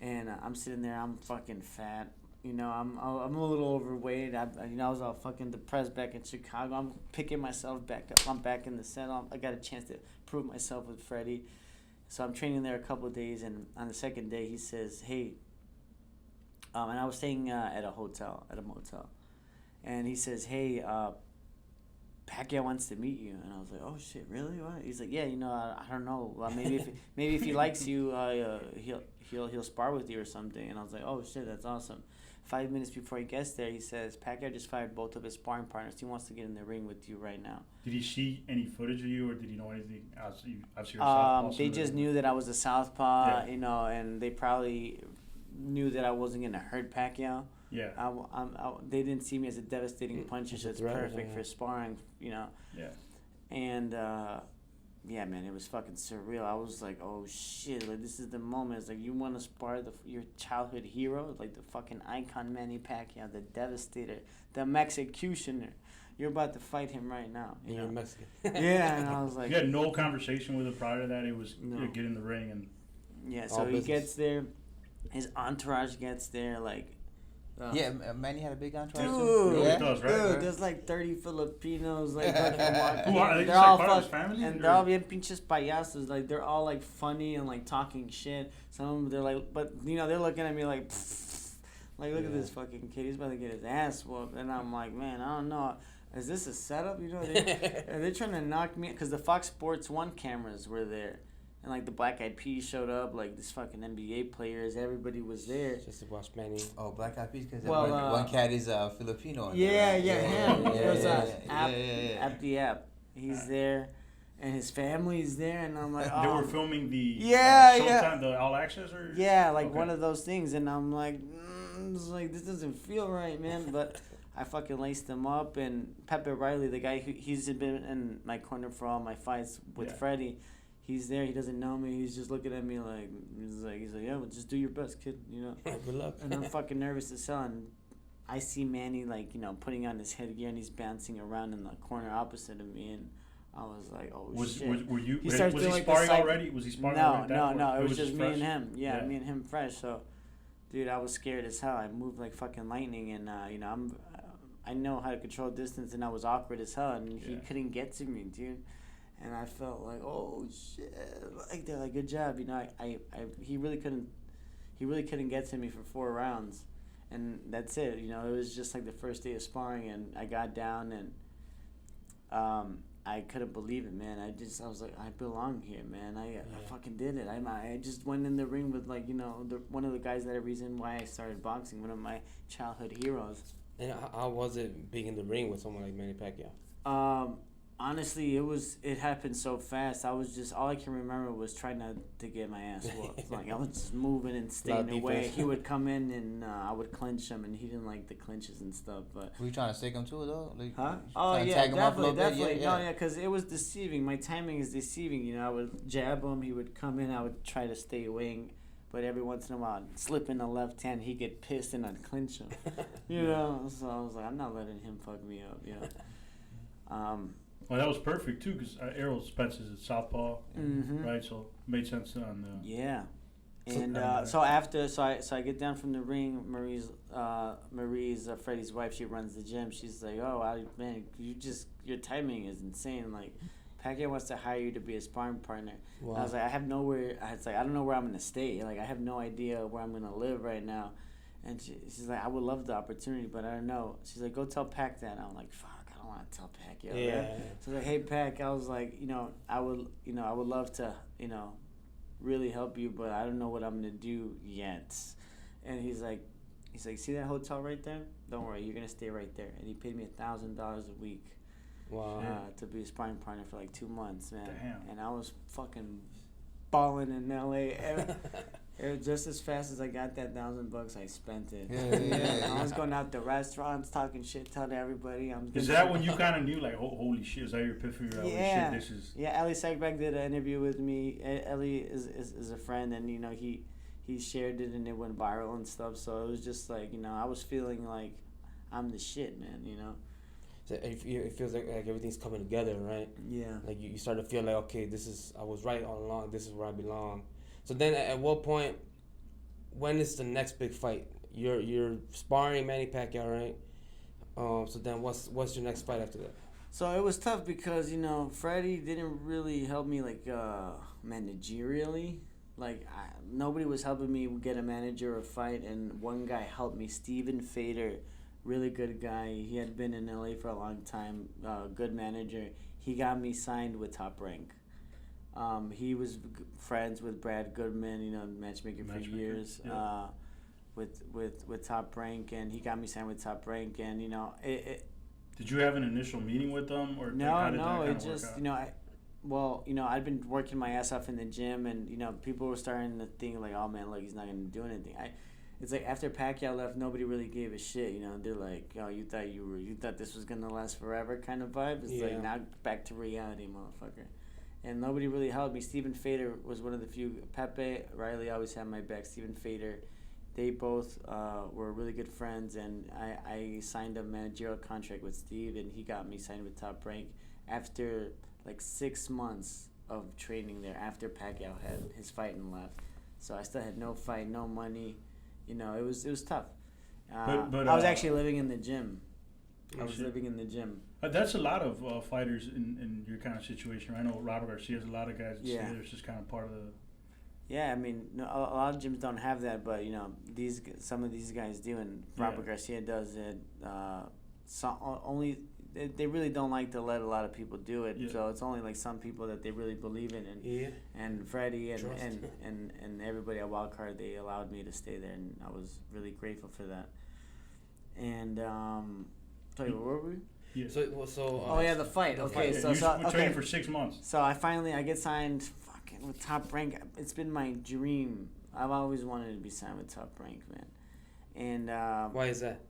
And I'm sitting there, I'm fucking fat. You know, I'm a little overweight. I was all fucking depressed back in Chicago. I'm picking myself back up. I'm back in the set. I got a chance to prove myself with Freddie. So I'm training there a couple of days, and on the second day, he says, hey, and I was staying at a motel. And he says, hey, Pacquiao wants to meet you. And I was like, oh, shit, really? What? He's like, yeah, you know, I don't know. Maybe if he likes you, he'll spar with you or something. And I was like, oh, shit, that's awesome. 5 minutes before he gets there, he says, Pacquiao just fired both of his sparring partners. He wants to get in the ring with you right now. Did he see any footage of you, or did he know anything? Obviously, you're a southpaw. They just knew that I was a southpaw, you know, and they probably knew that I wasn't going to hurt Pacquiao. Yeah. They didn't see me as a devastating puncher, so it's perfect for sparring, you know. Yeah. And, yeah, man, it was fucking surreal. I was like, oh, shit, like, this is the moment. It's like, you want to spar your childhood hero? Like, the fucking icon Manny Pacquiao, the devastator, the Mexicutioner. You're about to fight him right now. You're Mexican. Yeah, and I was like... You had no conversation with him prior to that? It was get in the ring and... Yeah, so he gets there. His entourage gets there, like... Manny had a big entourage. Dude, does, right? Dude, there's like 30 Filipinos, like Who are they're all part of his family? And they're all bien pinches payasos. Like, they're all like funny and like talking shit. Some of them, they're like, but you know, they're looking at me like, like, look at this fucking kid. He's about to get his ass whooped. And I'm like, man, I don't know. Is this a setup? You know, they're trying to knock me, because the Fox Sports 1 cameras were there. And, like, the Black Eyed Peas showed up, like, this fucking NBA players, everybody was there. Just to watch Manny. Oh, Black Eyed Peas, because one cat is Filipino. Him. There's Abdi App. He's there, and his family's there, and I'm like, oh. They were filming the Showtime, the All Access? Or? Yeah, like one of those things, and I'm like, it's like, this doesn't feel right, man, but... I fucking laced him up, and Pepe Riley, the guy he's been in my corner for all my fights with Freddie, he's there. He doesn't know me. He's just looking at me like he's like yeah, well, just do your best, kid. You know. Good luck. And I'm fucking nervous as hell. And I see Manny, like, you know, putting on his headgear, and he's bouncing around in the corner opposite of me, and I was like, oh shit. Were you? Was he sparring already? Was he sparring already? No. It was just me and him. Yeah, me and him fresh. So, dude, I was scared as hell. I moved like fucking lightning, and you know, I know how to control distance, and I was awkward as hell, and he couldn't get to me, dude. And I felt like, oh shit, like they're like, good job, you know. He really couldn't get to me for 4 rounds, and that's it. You know, it was just like the first day of sparring, and I got down, and I couldn't believe it, man. I was like, I belong here, man. I fucking did it. I just went in the ring with, like, you know, one of the guys that reason why I started boxing, one of my childhood heroes. And how was it being in the ring with someone like Manny Pacquiao? Honestly, it happened so fast. I was just, all I can remember was trying to get my ass whooped. Like, I was just moving and staying away. He would come in, and I would clinch him, and he didn't like the clinches and stuff. But were you trying to stake him too, though? Like, huh? Oh yeah, definitely. No, yeah, because it was deceiving. My timing is deceiving. You know, I would jab him, he would come in, I would try to stay away. But every once in a while, I'd slip in the left hand, he'd get pissed, and I'd clinch him. You know, so I was like, I'm not letting him fuck me up, you know. Well, that was perfect too, because Errol Spence is a southpaw, right? So it made sense on the. Yeah. And so I get down from the ring. Marie's Freddie's wife. She runs the gym. She's like, "Oh, man, your timing is insane. Like, Pacquiao wants to hire you to be a sparring partner." Wow. I was like, I don't know where I'm gonna stay. Like, I have no idea where I'm gonna live right now. And she's like, I would love the opportunity, but I don't know. She's like, go tell Pac that. And I'm like, fuck, I don't want to tell Pacquiao. Yeah. Right? So I was like, hey Pac, I was like, I would love to, really help you, but I don't know what I'm gonna do yet. And he's like, see that hotel right there? Don't worry, you're gonna stay right there. And he paid me $1,000 a week. Wow. To be a sparring partner for like 2 months, man. Damn. And I was fucking balling in LA. It was just as fast as I got that $1,000, I spent it. Yeah. I was going out to restaurants, talking shit, telling everybody. Is that when you kind of knew, like, holy shit? Is that your epiphany? Yeah. Shit, this is. Yeah. Ellie Sagbach did an interview with me. Ellie is a friend, and he shared it, and it went viral and stuff. So it was just like, I was feeling like I'm the shit, man. So it feels like everything's coming together, right? Yeah. Like you start to feel like, okay, I was right all along. This is where I belong. So then, at what point, when is the next big fight? You're sparring Manny Pacquiao, right? So then, what's your next fight after that? So it was tough because Freddie didn't really help me like managerially. Like nobody was helping me get a manager or fight, and one guy helped me, Steven Fader, really good guy. He had been in LA for a long time, good manager. He got me signed with Top Rank. He was friends with Brad Goodman, matchmaker for years, yeah. with Top Rank, and he got me signed with Top Rank, and Did you have an initial meeting with them, or no? It just I'd been working my ass off in the gym, and people were starting to think like, oh man, look, he's not gonna do anything. It's like after Pacquiao left, nobody really gave a shit. They're like, oh, you thought this was gonna last forever, kind of vibe. It's like now back to reality, motherfucker. And nobody really helped me. Steven Fader was one of the few. Pepe Riley always had my back. Steven Fader, they both were really good friends, and I signed a managerial contract with Steve, and he got me signed with Top Rank after like 6 months of training there. After Pacquiao had his fight and left, so I still had no fight, no money. It was tough. But I was actually living in the gym. Living in the gym. That's a lot of fighters in your kind of situation. I know Robert Garcia has a lot of guys that stay there. It's just kind of part of the. Yeah, I mean, a lot of gyms don't have that, but some of these guys do, and Robert Garcia does it. They really don't like to let a lot of people do it, so it's only like some people that they really believe in, and Freddie and everybody at Wildcard, they allowed me to stay there, and I was really grateful for that. And tell you, where were we? Yeah. The fight. Okay, you were training for 6 months. So I get signed fucking with Top Rank. It's been my dream. I've always wanted to be signed with Top Rank, man. And why is that?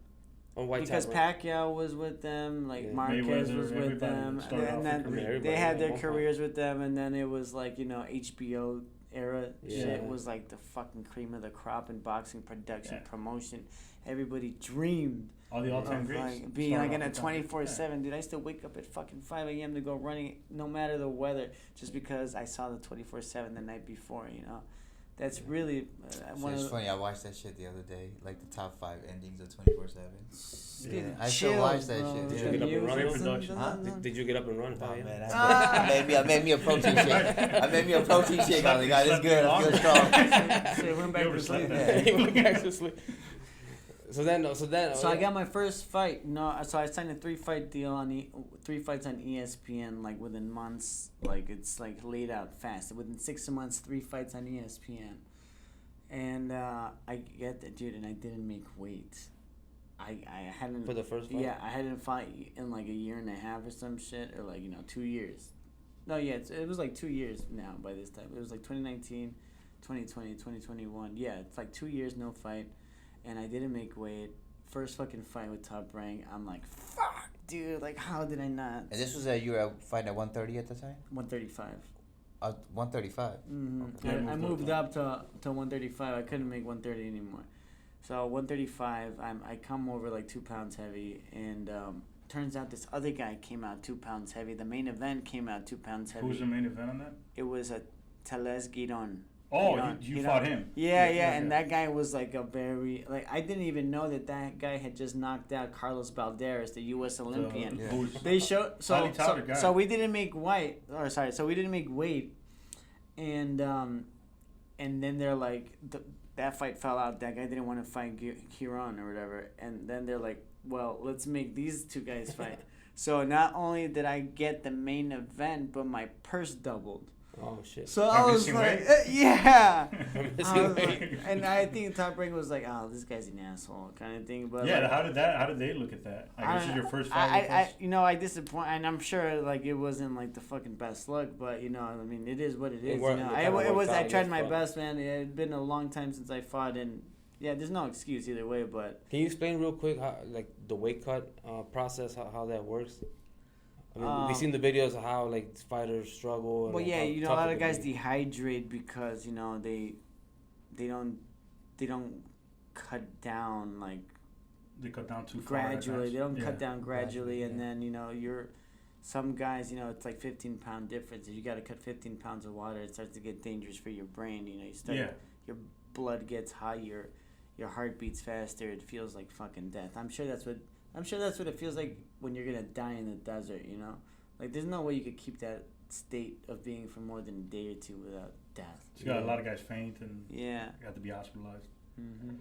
Because Pacquiao was with them, like Marquez was with them, and then they had their careers with them, and then it was like HBO era shit was like the fucking cream of the crop in boxing production promotion. Everybody dreamed. All the all-time greats. Like, being like in a 24/7. Dude, I used to wake up at fucking 5 a.m. to go running no matter the weather just because I saw the 24/7 the night before, That's really it's funny. I watched that shit the other day, like the top 5 endings of 24/7. Yeah, I still watch that shit. Did you get up and run production? Huh? Did you get up and run? Oh man, I made me a protein shake. I made me a protein shake. I was like, it's good. I feel strong. So he went back to sleep. He went back to sleep. So I got my first fight. So I signed a 3-fight deal on 3 fights on ESPN, like within months. Like it's like laid out fast. Within 6 months, 3 fights on ESPN, and I get that, dude. And I didn't make weight. I hadn't for the first fight. Yeah, I hadn't fought in like a year and a half or some shit, or like 2 years. No, yeah, it was like 2 years now by this time. It was like 2019, 2020, 2021. Yeah, it's like 2 years no fight. And I didn't make weight. First fucking fight with Top Rank. I'm like, fuck, dude. Like, how did I not? And this was you were fighting at 130 at the time? 135. 135? Mm-hmm. I moved up to 135. I couldn't make 130 anymore. So 135, I come over like 2 pounds heavy. And turns out this other guy came out 2 pounds heavy. The main event came out 2 pounds heavy. Who was the main event on that? It was a Teles Giron. Oh, you fought him. Yeah, and that guy was like a very I didn't even know that guy had just knocked out Carlos Balderas, the U.S. Olympian. They showed so we didn't make weight, and then they're like that fight fell out. That guy didn't want to fight Giron or whatever, and then they're like, well, let's make these two guys fight. So not only did I get the main event, but my purse doubled. Oh shit! So I was like, yeah. And I think Top Rank was like, oh, this guy's an asshole kind of thing. But yeah, how did they look at that? I guess it's your first fight. I disappoint, and I'm sure like it wasn't like the fucking best luck, but I mean, it is what it is. I tried my best, man. It had been a long time since I fought, and yeah, there's no excuse either way. But can you explain real quick how like the weight cut process, how that works? I mean, we've seen the videos of how like fighters struggle. And, well, yeah, a lot of guys dehydrate because they don't cut down like. They cut down too gradually. They don't cut down gradually, and then some guys it's like 15-pound difference. If you got to cut 15 pounds of water, it starts to get dangerous for your brain. You start your blood gets higher, your heart beats faster. It feels like fucking death. I'm sure that's what it feels like when you're gonna die in the desert, Like, there's no way you could keep that state of being for more than a day or two without death. So you got a lot of guys faint and got to be hospitalized. Mm-hmm.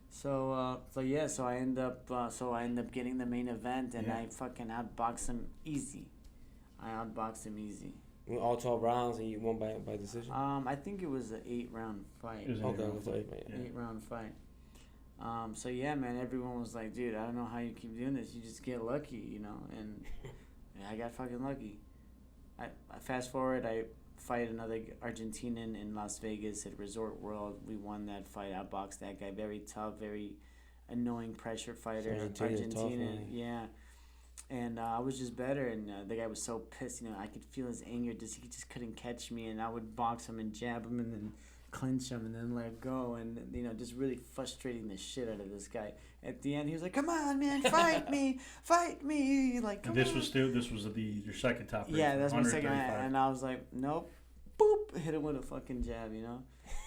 So I end up getting the main event, and I fucking outboxed him easy. All 12 rounds, and you won by decision. I think it was an 8-round fight. It was an 8-round fight. So yeah, man, everyone was like, dude, I don't know how you keep doing this. You just get lucky, and I got fucking lucky. I fast forward, I fight another Argentinian in Las Vegas at Resort World. We won that fight, outboxed that guy. Very tough, very annoying pressure fighter. Argentina, yeah. And I was just better, and the guy was so pissed. I could feel his anger. He just couldn't catch me, and I would box him and jab him and then clinch him and then let go, and just really frustrating the shit out of this guy. At the end, he was like, "Come on, man, fight me, fight me!" Like, come this was your second top. Yeah, that's my second, and I was like, "Nope," boop, hit him with a fucking jab,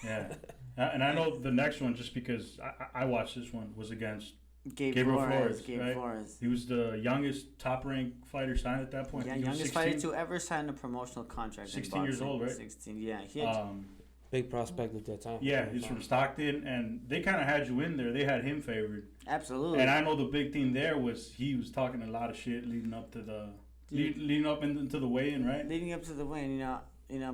Yeah, and I know the next one just because I watched this one was against Gabriel Flores. He was the youngest top-ranked fighter signed at that point. Yeah, youngest fighter to ever sign a promotional contract. 16 years old, right? 16, yeah. He had, big prospect at that time. Yeah, he's from Stockton, and they kind of had you in there. They had him favored. Absolutely. And I know the big thing there was he was talking a lot of shit leading up to the into the weigh-in, right? Leading up to the weigh-in,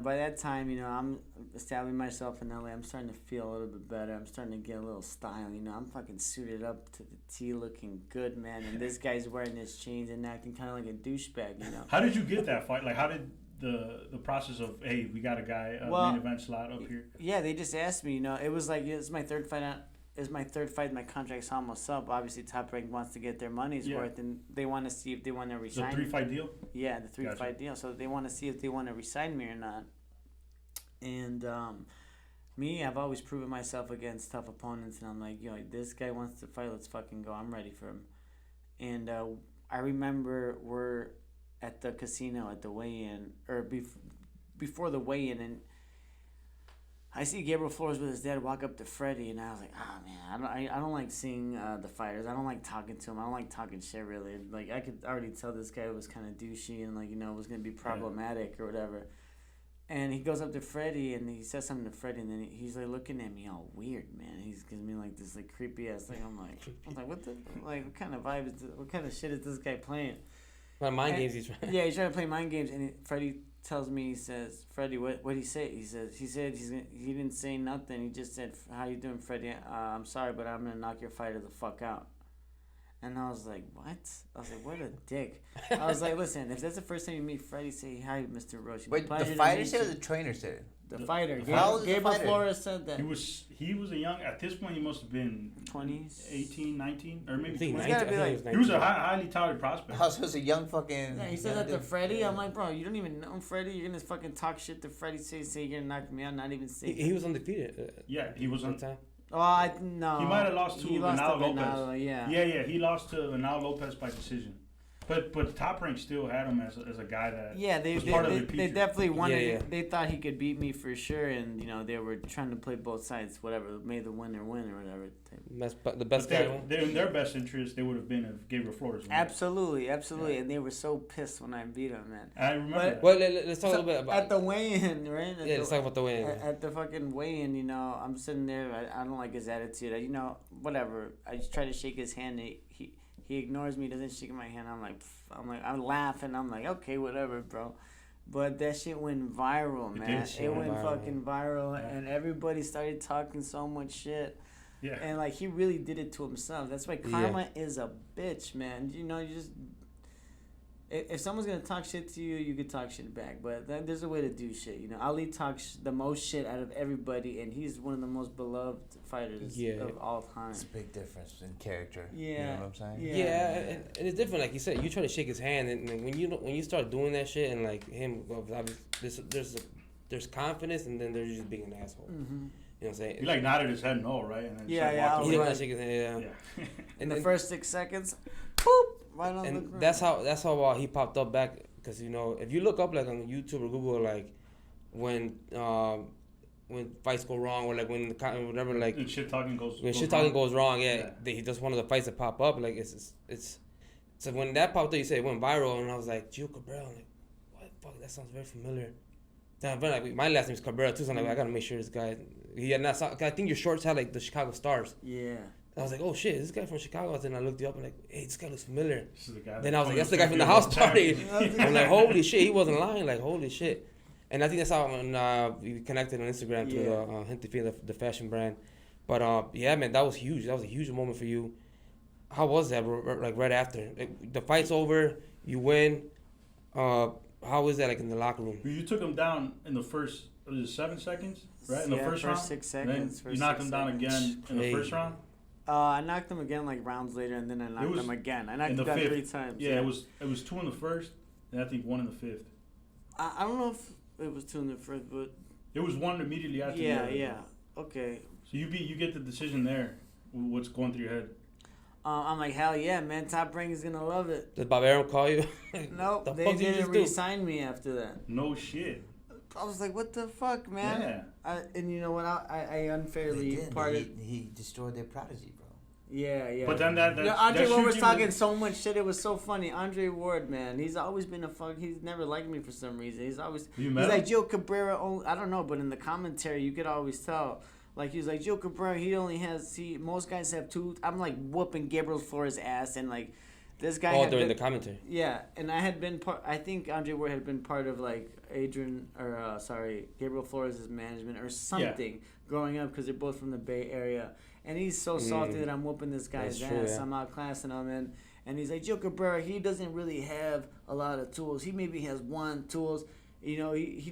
by that time, I'm establishing myself in LA. I'm starting to feel a little bit better. I'm starting to get a little style. I'm fucking suited up to the T, looking good, man. And this guy's wearing his chains and acting kind of like a douchebag, How did you get that fight? Like, how did the process of, hey, we got a guy main event slot up here? Yeah, they just asked me. It was like, it's my third fight out. It's my third fight. My contract's almost up. Obviously, Top Rank wants to get their money's worth, and they want to see if they want to resign. The 3-fight deal? Yeah, the 3-fight deal. So they want to see if they want to resign me or not. And me, I've always proven myself against tough opponents, and I'm like, this guy wants to fight. Let's fucking go. I'm ready for him. And I remember we're at the casino at the weigh-in, or before the weigh-in, and I see Gabriel Flores with his dad walk up to Freddie, and I was like, man, I don't like seeing the fighters. I don't like talking to him. I don't like talking shit, really. Like, I could already tell this guy was kind of douchey and, was going to be problematic or whatever. And he goes up to Freddie, and he says something to Freddie, and then he's, looking at me all weird, man. He's giving me, this, creepy-ass thing. I'm like, what the, what kind of vibe is this? What kind of shit is this guy playing? What mind games he's trying? Yeah, he's trying to play mind games, and Freddie tells me, he says, Freddie, what did he say? He said he didn't say nothing. He just said, how you doing, Freddie? I'm sorry, but I'm going to knock your fighter the fuck out. And I was like, what? I was like, what a dick. I was like, listen, if that's the first time you meet Freddie, say, hi, Mr. Roche. Wait, the fighter said or the trainer said it? The fighter. Gabriel Flores said that. He was a young, at this point, he must have been 20s, 18, 19, or maybe 20. He's got to be like, he was a highly touted prospect. Oh, so it was a young fucking... Yeah, he said that to Freddie. I'm like, bro, you don't even know Freddie. You're going to fucking talk shit to Freddie, say you're going to knock me out, not even say... He was undefeated. Yeah, he was on time. Oh, no. He might have lost to Ronaldo Lopez. Yeah, he lost to Ronaldo Lopez by decision. But Top Rank still had him as a guy that they definitely wanted it. They thought he could beat me for sure, and they were trying to play both sides, whatever, made the winner win or whatever. The best guy won. In their best interest, they would have been if Gabriel Flores won. Absolutely, and they were so pissed when I beat him, man. I remember. Well, let's talk a little bit about at the weigh-in, right? Let's talk about the weigh-in. At the fucking weigh-in, I'm sitting there. I don't like his attitude. Whatever. I just try to shake his hand. He ignores me, doesn't shake my hand. I'm laughing. I'm like, okay, whatever, bro. But that shit went viral, man. It went fucking viral, and everybody started talking so much shit. Yeah. And he really did it to himself. That's why karma is a bitch, man. You just. If someone's gonna talk shit to you, you could talk shit back. But there's a way to do shit. Ali talks the most shit out of everybody, and he's one of the most beloved fighters of all time. It's a big difference in character. Yeah, you know what I'm saying. Yeah, and it's different. Like you said, you try to shake his hand, and when you start doing that shit, and him, there's confidence, and then there's just being an asshole. Mm-hmm. You know what I'm saying? He nodded his head no, right? And then he didn't want to shake his hand. Yeah. In the first 6 seconds, boop. Right on and the ground. that's how he popped up back, because if you look up on YouTube or Google when fights go wrong, or when whatever when shit talking goes wrong, he just one of the fights that pop up it's so when that popped up, you say it went viral, and I was like, Gio Cabrera, I'm like, what the fuck, that sounds very familiar. Then my last name is Cabrera too, so I'm like, I gotta make sure this guy I think your shorts had the Chicago Stars. Yeah. I was like, oh shit, this guy from Chicago. And then I looked you up and hey, this guy looks familiar. This is the guy. Then I was like, that's the guy from the house party. I'm like, holy shit, he wasn't lying. Holy shit. And I think that's how we connected on Instagram through Gente Fina, the fashion brand. But man, that was huge. That was a huge moment for you. How was that? Right after the fight's over, you win. How was that in the locker room? You took him down in the first 7 seconds, right? In the first round. 6 seconds. You knocked him down again in the first round. I knocked him again rounds later, and then I knocked him again. I knocked him down 3 times. Yeah, it was 2 in the first, and I think 1 in the fifth. I don't know if it was 2 in the first, but it was 1 immediately after. Yeah. Okay. So you get the decision there. What's going through your head? I'm like, hell yeah, man! Top Rank is gonna love it. Did Barbaro call you? Nope, they didn't re-sign me after that. No shit. I was like, what the fuck, man? Yeah. And you know what? I unfairly parted. He destroyed their prodigy, bro. Yeah. But then Andre Ward was talking so much shit. It was so funny. Andre Ward, man, he's always been he's never liked me for some reason. He's like Gio Cabrera. I don't know, but in the commentary, you could always tell. He was like, Gio Cabrera, most guys have 2. I'm whooping Gabriel Flores' ass, and this guy. During the commentary. Yeah, and I had been I think Andre Ward had been part of Gabriel Flores' management or something growing up, because they're both from the Bay Area, and he's so salty that I'm whooping this guy's ass. I'm outclassing him, and he's like, Gio Cabrera, he doesn't really have a lot of tools. He maybe has 1 tools. He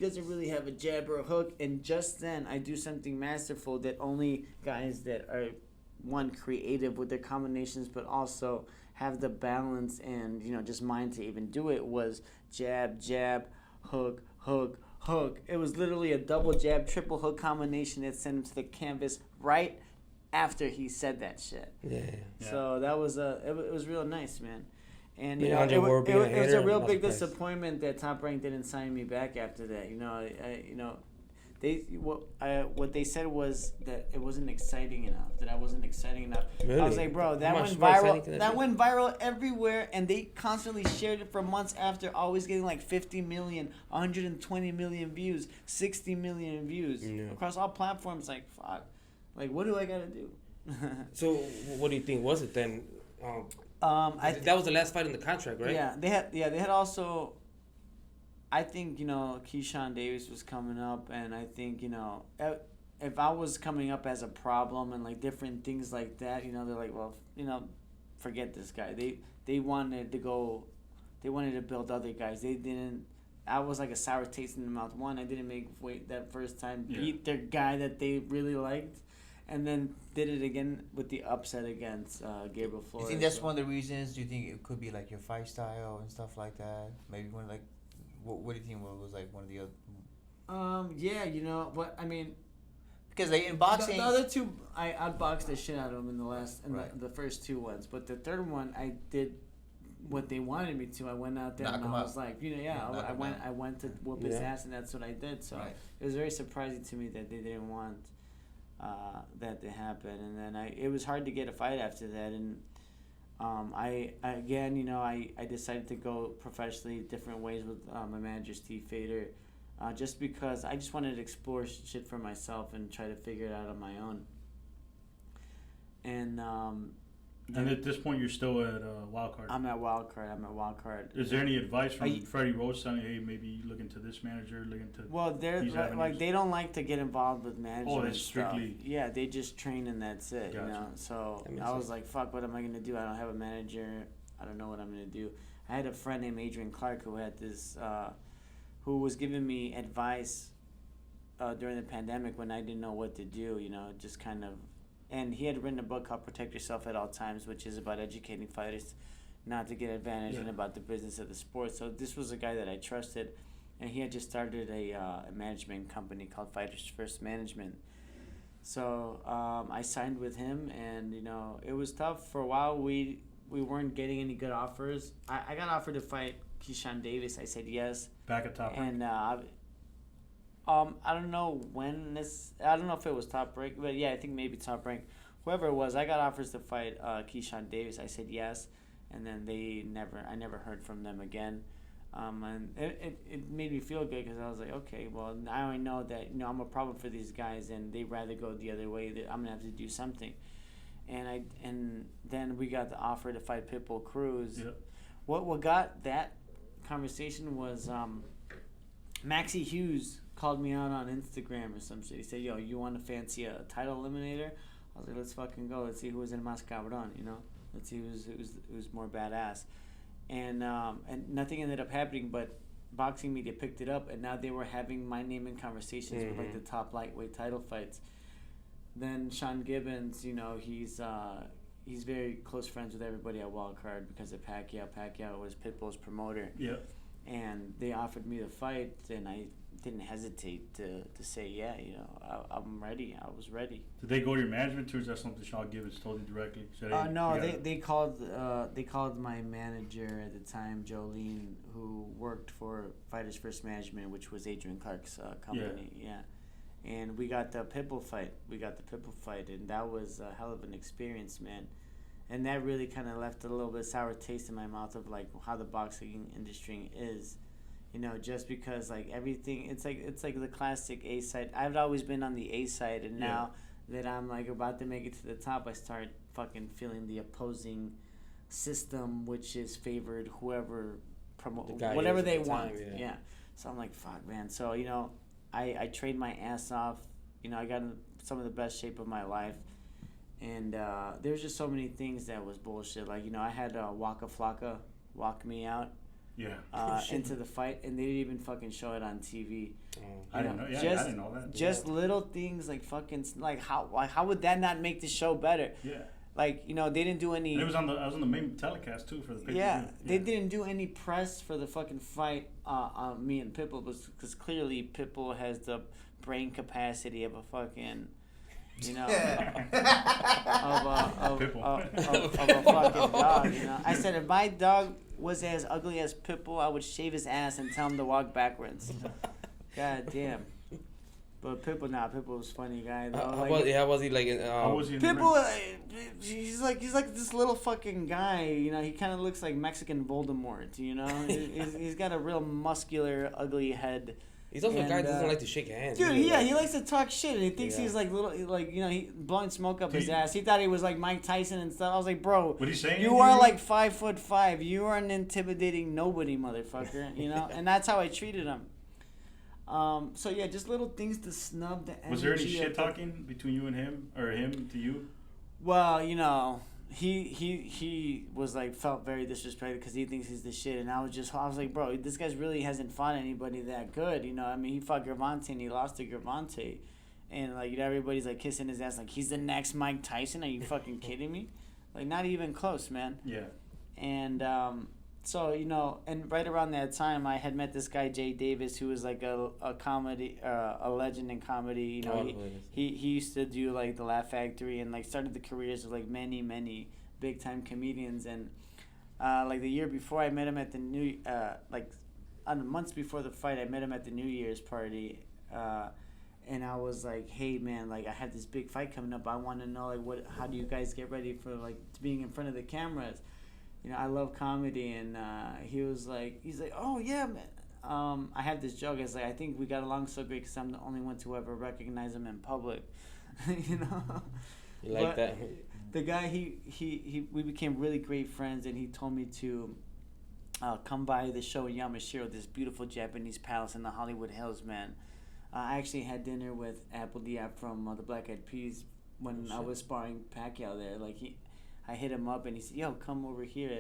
doesn't really have a jab or a hook, and just then I do something masterful that only guys that are, one, creative with their combinations, but also have the balance and just mind to even do it, was jab, hook, hook. It was literally a double jab, triple hook combination that sent him to the canvas right after he said that shit. Yeah. So that was it was real nice, man. And it was a real big disappointment that Top Rank didn't sign me back after that. What they said was that it wasn't exciting enough. That I wasn't exciting enough. Really? I was like, bro, that went viral. That went viral everywhere, and they constantly shared it for months after, always getting 50 million, 120 million views, 60 million views across all platforms. Fuck, what do I gotta do? So, what do you think was it then? That was the last fight in the contract, right? Yeah, they had also. I think Keyshawn Davis was coming up, and I think if I was coming up as a problem and different things like that, they're like, well, forget this guy. They wanted to build other guys. They didn't. I was like a sour taste in the mouth. One, I didn't make weight that first time. Beat their guy that they really liked. And then did it again with the upset against Gabriel Flores. You think that's one of the reasons? Do you think it could be your fight style and stuff like that? Maybe one what do you think was one of the other? But I mean, because in boxing, the other 2, I outboxed the shit out of him in the first 2 ones. But the third one, I did what they wanted me to. I went out there and I was like, I went to whoop his ass, and that's what I did. So it was very surprising to me that they didn't want that to happen. And then it was hard to get a fight after that. And I decided to go professionally different ways with my manager Steve Fader, just because I just wanted to explore shit for myself and try to figure it out on my own. And at this point, you're still at Wildcard. I'm at Wildcard. Is there any advice from Freddie Rose saying, hey, maybe look into this manager, look into they're like they don't like to get involved with management. Oh, it's strictly. Yeah, they just train and that's it. Gotcha. You know. So I was like, fuck, what am I gonna do? I don't have a manager. I don't know what I'm gonna do. I had a friend named Adrian Clark who had this, who was giving me advice during the pandemic when I didn't know what to do. You know, just kind of. And he had written a book called Protect Yourself at All Times, which is about educating fighters not to get advantage and about the business of the sport. So this was a guy that I trusted, and he had just started a management company called Fighters First Management. So I signed with him, and, you know, it was tough. For a while, we weren't getting any good offers. I got offered to fight Keyshawn Davis. I said yes. Back at Top Rank. And I don't know when this. I don't know if it was Top Rank, but yeah, I think maybe Top Rank. Whoever it was, I got offers to fight Keyshawn Davis. I said yes, and then I never heard from them again. And it made me feel good because I was like, okay, well now I know that I'm a problem for these guys, and they'd rather go the other way. That I'm gonna have to do something. And then we got the offer to fight Pitbull Cruz. Yep. What got that conversation was Maxie Hughes called me out on Instagram or some shit. He said, yo, you want to fancy a title eliminator? I was like, let's fucking go. Let's see who was in Mas Cabrón, you know? Let's see who's more badass. And nothing ended up happening, but boxing media picked it up, and now they were having my name in conversations with like the top lightweight title fights. Then Sean Gibbons, you know, he's very close friends with everybody at Wildcard because of Pacquiao. Pacquiao was Pitbull's promoter. Yeah. And they offered me the fight, and I didn't hesitate to say, yeah, you know, I'm ready. I was ready. Did they go to your management too, or is that something Sean Gibbons told you directly? Said, hey, no, they called my manager at the time, Jolene, who worked for Fighters First Management, which was Adrian Clark's company. Yeah. And we got the Pitbull fight. And that was a hell of an experience, man. And that really kind of left a little bit sour taste in my mouth of like how the boxing industry is. You know, just because like everything, it's like the classic A side. I've always been on the A side, and now that I'm like about to make it to the top, I start fucking feeling the opposing system, which is favored whoever whatever they want. Yeah. So I'm like, fuck, man. So you know, I trained my ass off. You know, I got in some of the best shape of my life, and there's just so many things that was bullshit. Like, you know, I had Waka Flocka walk me out. Yeah. Into the fight, and they didn't even fucking show it on TV. I didn't know. Yeah, I didn't know that. Just little things like fucking like how would that not make the show better? Yeah. Like, you know, they didn't do any. And I was on the main telecast too for the pay-per-view. Yeah, they didn't do any press for the fucking fight on me and Pitbull, because clearly Pitbull has the brain capacity of a fucking, you know, of a fucking dog. You know, I said if my dog was as ugly as Pitbull, I would shave his ass and tell him to walk backwards. God damn. But Pitbull was a funny guy though. How was he like? How was he in Pitbull, he's like this little fucking guy. You know, he kind of looks like Mexican Voldemort. You know, he's got a real muscular, ugly head. He's also a guy that doesn't like to shake hands. Dude, he likes to talk shit, and he thinks he's like little, like, you know, he blowing smoke up his ass. He thought he was like Mike Tyson and stuff. I was like, bro, what he's saying? You are like 5'5". You are an intimidating nobody, motherfucker. You know, and that's how I treated him. So yeah, just little things to snub the energy. Was there any shit talking between you and him, or him to you? Well, you know, he was like felt very disrespected because he thinks he's the shit, and I was like, bro, this guy's really hasn't fought anybody that good, you know. I mean, he fought Gervonta and he lost to Gervonta, and like, you know, everybody's like kissing his ass like he's the next Mike Tyson. Are you fucking kidding me? Like, not even close, man. Yeah. And so, you know, and right around that time, I had met this guy Jay Davis, who was like a comedy, a legend in comedy. You know, he used to do like the Laugh Factory and like started the careers of like many big time comedians. And Like the year before, I met him at the months before the fight, I met him at the New Year's party. And I was like, hey man, like I have this big fight coming up. I want to know like how do you guys get ready for like being in front of the cameras? You know, I love comedy, and he's like, oh yeah, man. I have this joke. It's like, I think we got along so great because I'm the only one to ever recognize him in public. You know. You like that? The guy, we became really great friends, and he told me to come by the show in Yamashiro, this beautiful Japanese palace in the Hollywood Hills, man. I actually had dinner with Apple Diab from the Black Eyed Peas when I was sparring Pacquiao there. Like I hit him up and he said, "Yo, come over here."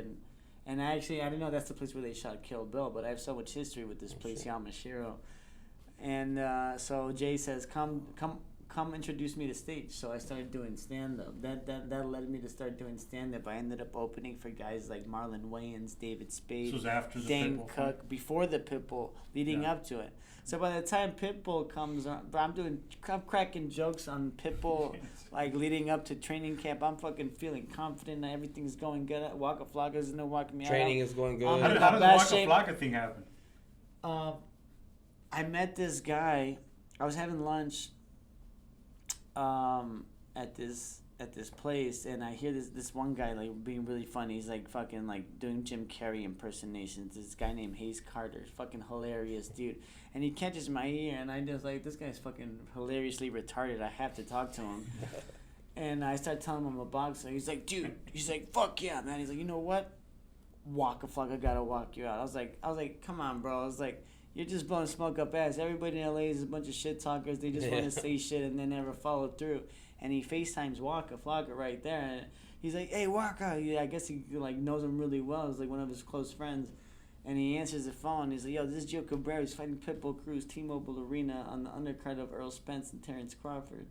And I didn't know that's the place where they shot Kill Bill, but I have so much history with this place, Yamashiro. And so Jay says, "Come introduce me to stage." So I started doing stand-up. That led me to start doing stand-up. I ended up opening for guys like Marlon Wayans, David Spade, This was after the Dane Pitbull Cook, fight? before the Pitbull, leading up to it. So by the time Pitbull comes on, I'm cracking jokes on Pitbull, like leading up to training camp. I'm fucking feeling confident and everything's going good. Waka Flocka's in there walking me out. Training is going good. How did the Waka Flocka thing happen? I met this guy. I was having lunch at this place, and I hear this one guy like being really funny. He's like fucking like doing Jim Carrey impersonations. This guy named Hayes Carter, fucking hilarious dude, and he catches my ear, and I just like, this guy's fucking hilariously retarded. I have to talk to him. And I start telling him I'm a boxer. He's like, dude. He's like, fuck yeah, man. He's like, you know what? Waka Flocka gotta walk you out. I was like, come on, bro. I was like, you're just blowing smoke up ass. Everybody in LA is a bunch of shit talkers. They just want to say shit and then never follow through. And he FaceTimes Waka Flocka right there. And he's like, hey, Waka. Yeah, I guess he like knows him really well. It's like one of his close friends. And he answers the phone. He's like, yo, this is Gio Cabrera. He's fighting Pitbull Cruz, T-Mobile Arena on the undercard of Earl Spence and Terrence Crawford.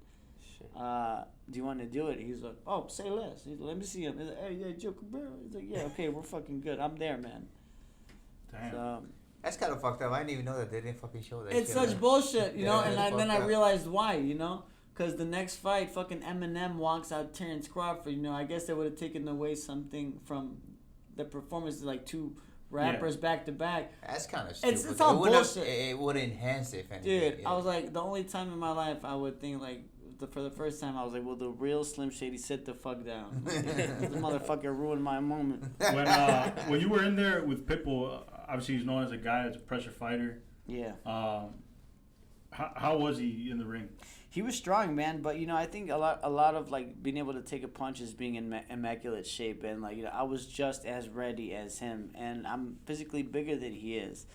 Do you want to do it? He's like, oh, say less. He's like, let me see him. He's like, hey, yeah, Gio Cabrera. He's like, yeah, okay, we're fucking good. I'm there, man. Damn. So, That's kind of fucked up. I didn't even know that they didn't fucking show that. it's shit, such man. bullshit, you know. Yeah, And then I realized why, you know, because the next fight, fucking Eminem walks out Terrence Crawford. You know, I guess they would have taken away something from the performance, like two rappers back to back. That's kind of stupid. It's all bullshit. It would enhance it, if anything. Dude, I was like, the only time in my life I would think like. For the first time, I was like, "Will the real Slim Shady sit the fuck down?" This motherfucker ruined my moment. When you were in there with Pitbull, obviously he's known as a guy that's a pressure fighter. Yeah. How was he in the ring? He was strong, man. But you know, I think a lot of like being able to take a punch is being in immaculate shape, and like, you know, I was just as ready as him, and I'm physically bigger than he is.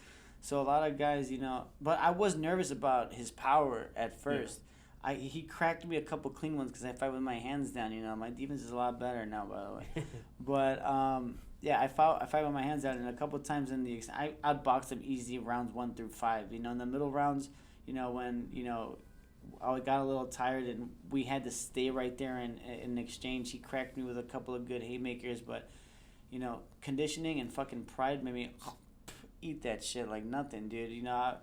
So a lot of guys, you know, but I was nervous about his power at first. Yeah. He cracked me a couple clean ones because I fight with my hands down. You know, my defense is a lot better now, by the way. But yeah, I fight with my hands down, and a couple times I outboxed him easy rounds 1 through 5. You know, in the middle rounds, you know, when I got a little tired and we had to stay right there in exchange. He cracked me with a couple of good haymakers, but you know, conditioning and fucking pride made me eat that shit like nothing, dude. You know.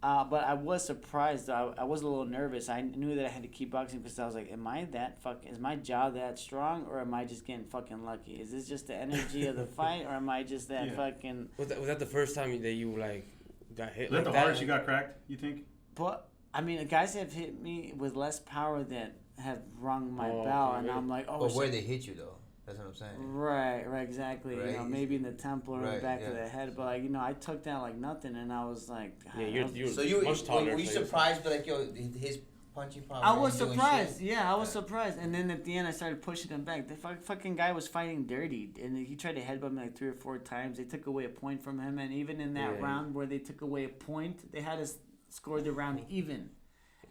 But I was surprised. I was a little nervous. I knew that I had to keep boxing because I was like, is my jaw that strong, or am I just getting fucking lucky? Is this just the energy of the fight, or am I just that fucking... Was that the first time that you, like, got hit Was like that the hardest you got cracked, you think? But, I mean, guys have hit me with less power that have rung my bell, and I'm like, oh, but where they hit you, though? That's what I'm saying. Right, exactly. Right. You know, maybe in the temple or the back of the head, but like, you know, I took that like nothing, and I was like, you're much taller. Were you surprised, but like, yo, his punching power? I was surprised. Yeah, I was surprised, and then at the end, I started pushing him back. The fucking guy was fighting dirty, and he tried to headbutt me like 3 or 4 times. They took away a point from him, and even in that round where they took away a point, they had us score the round even.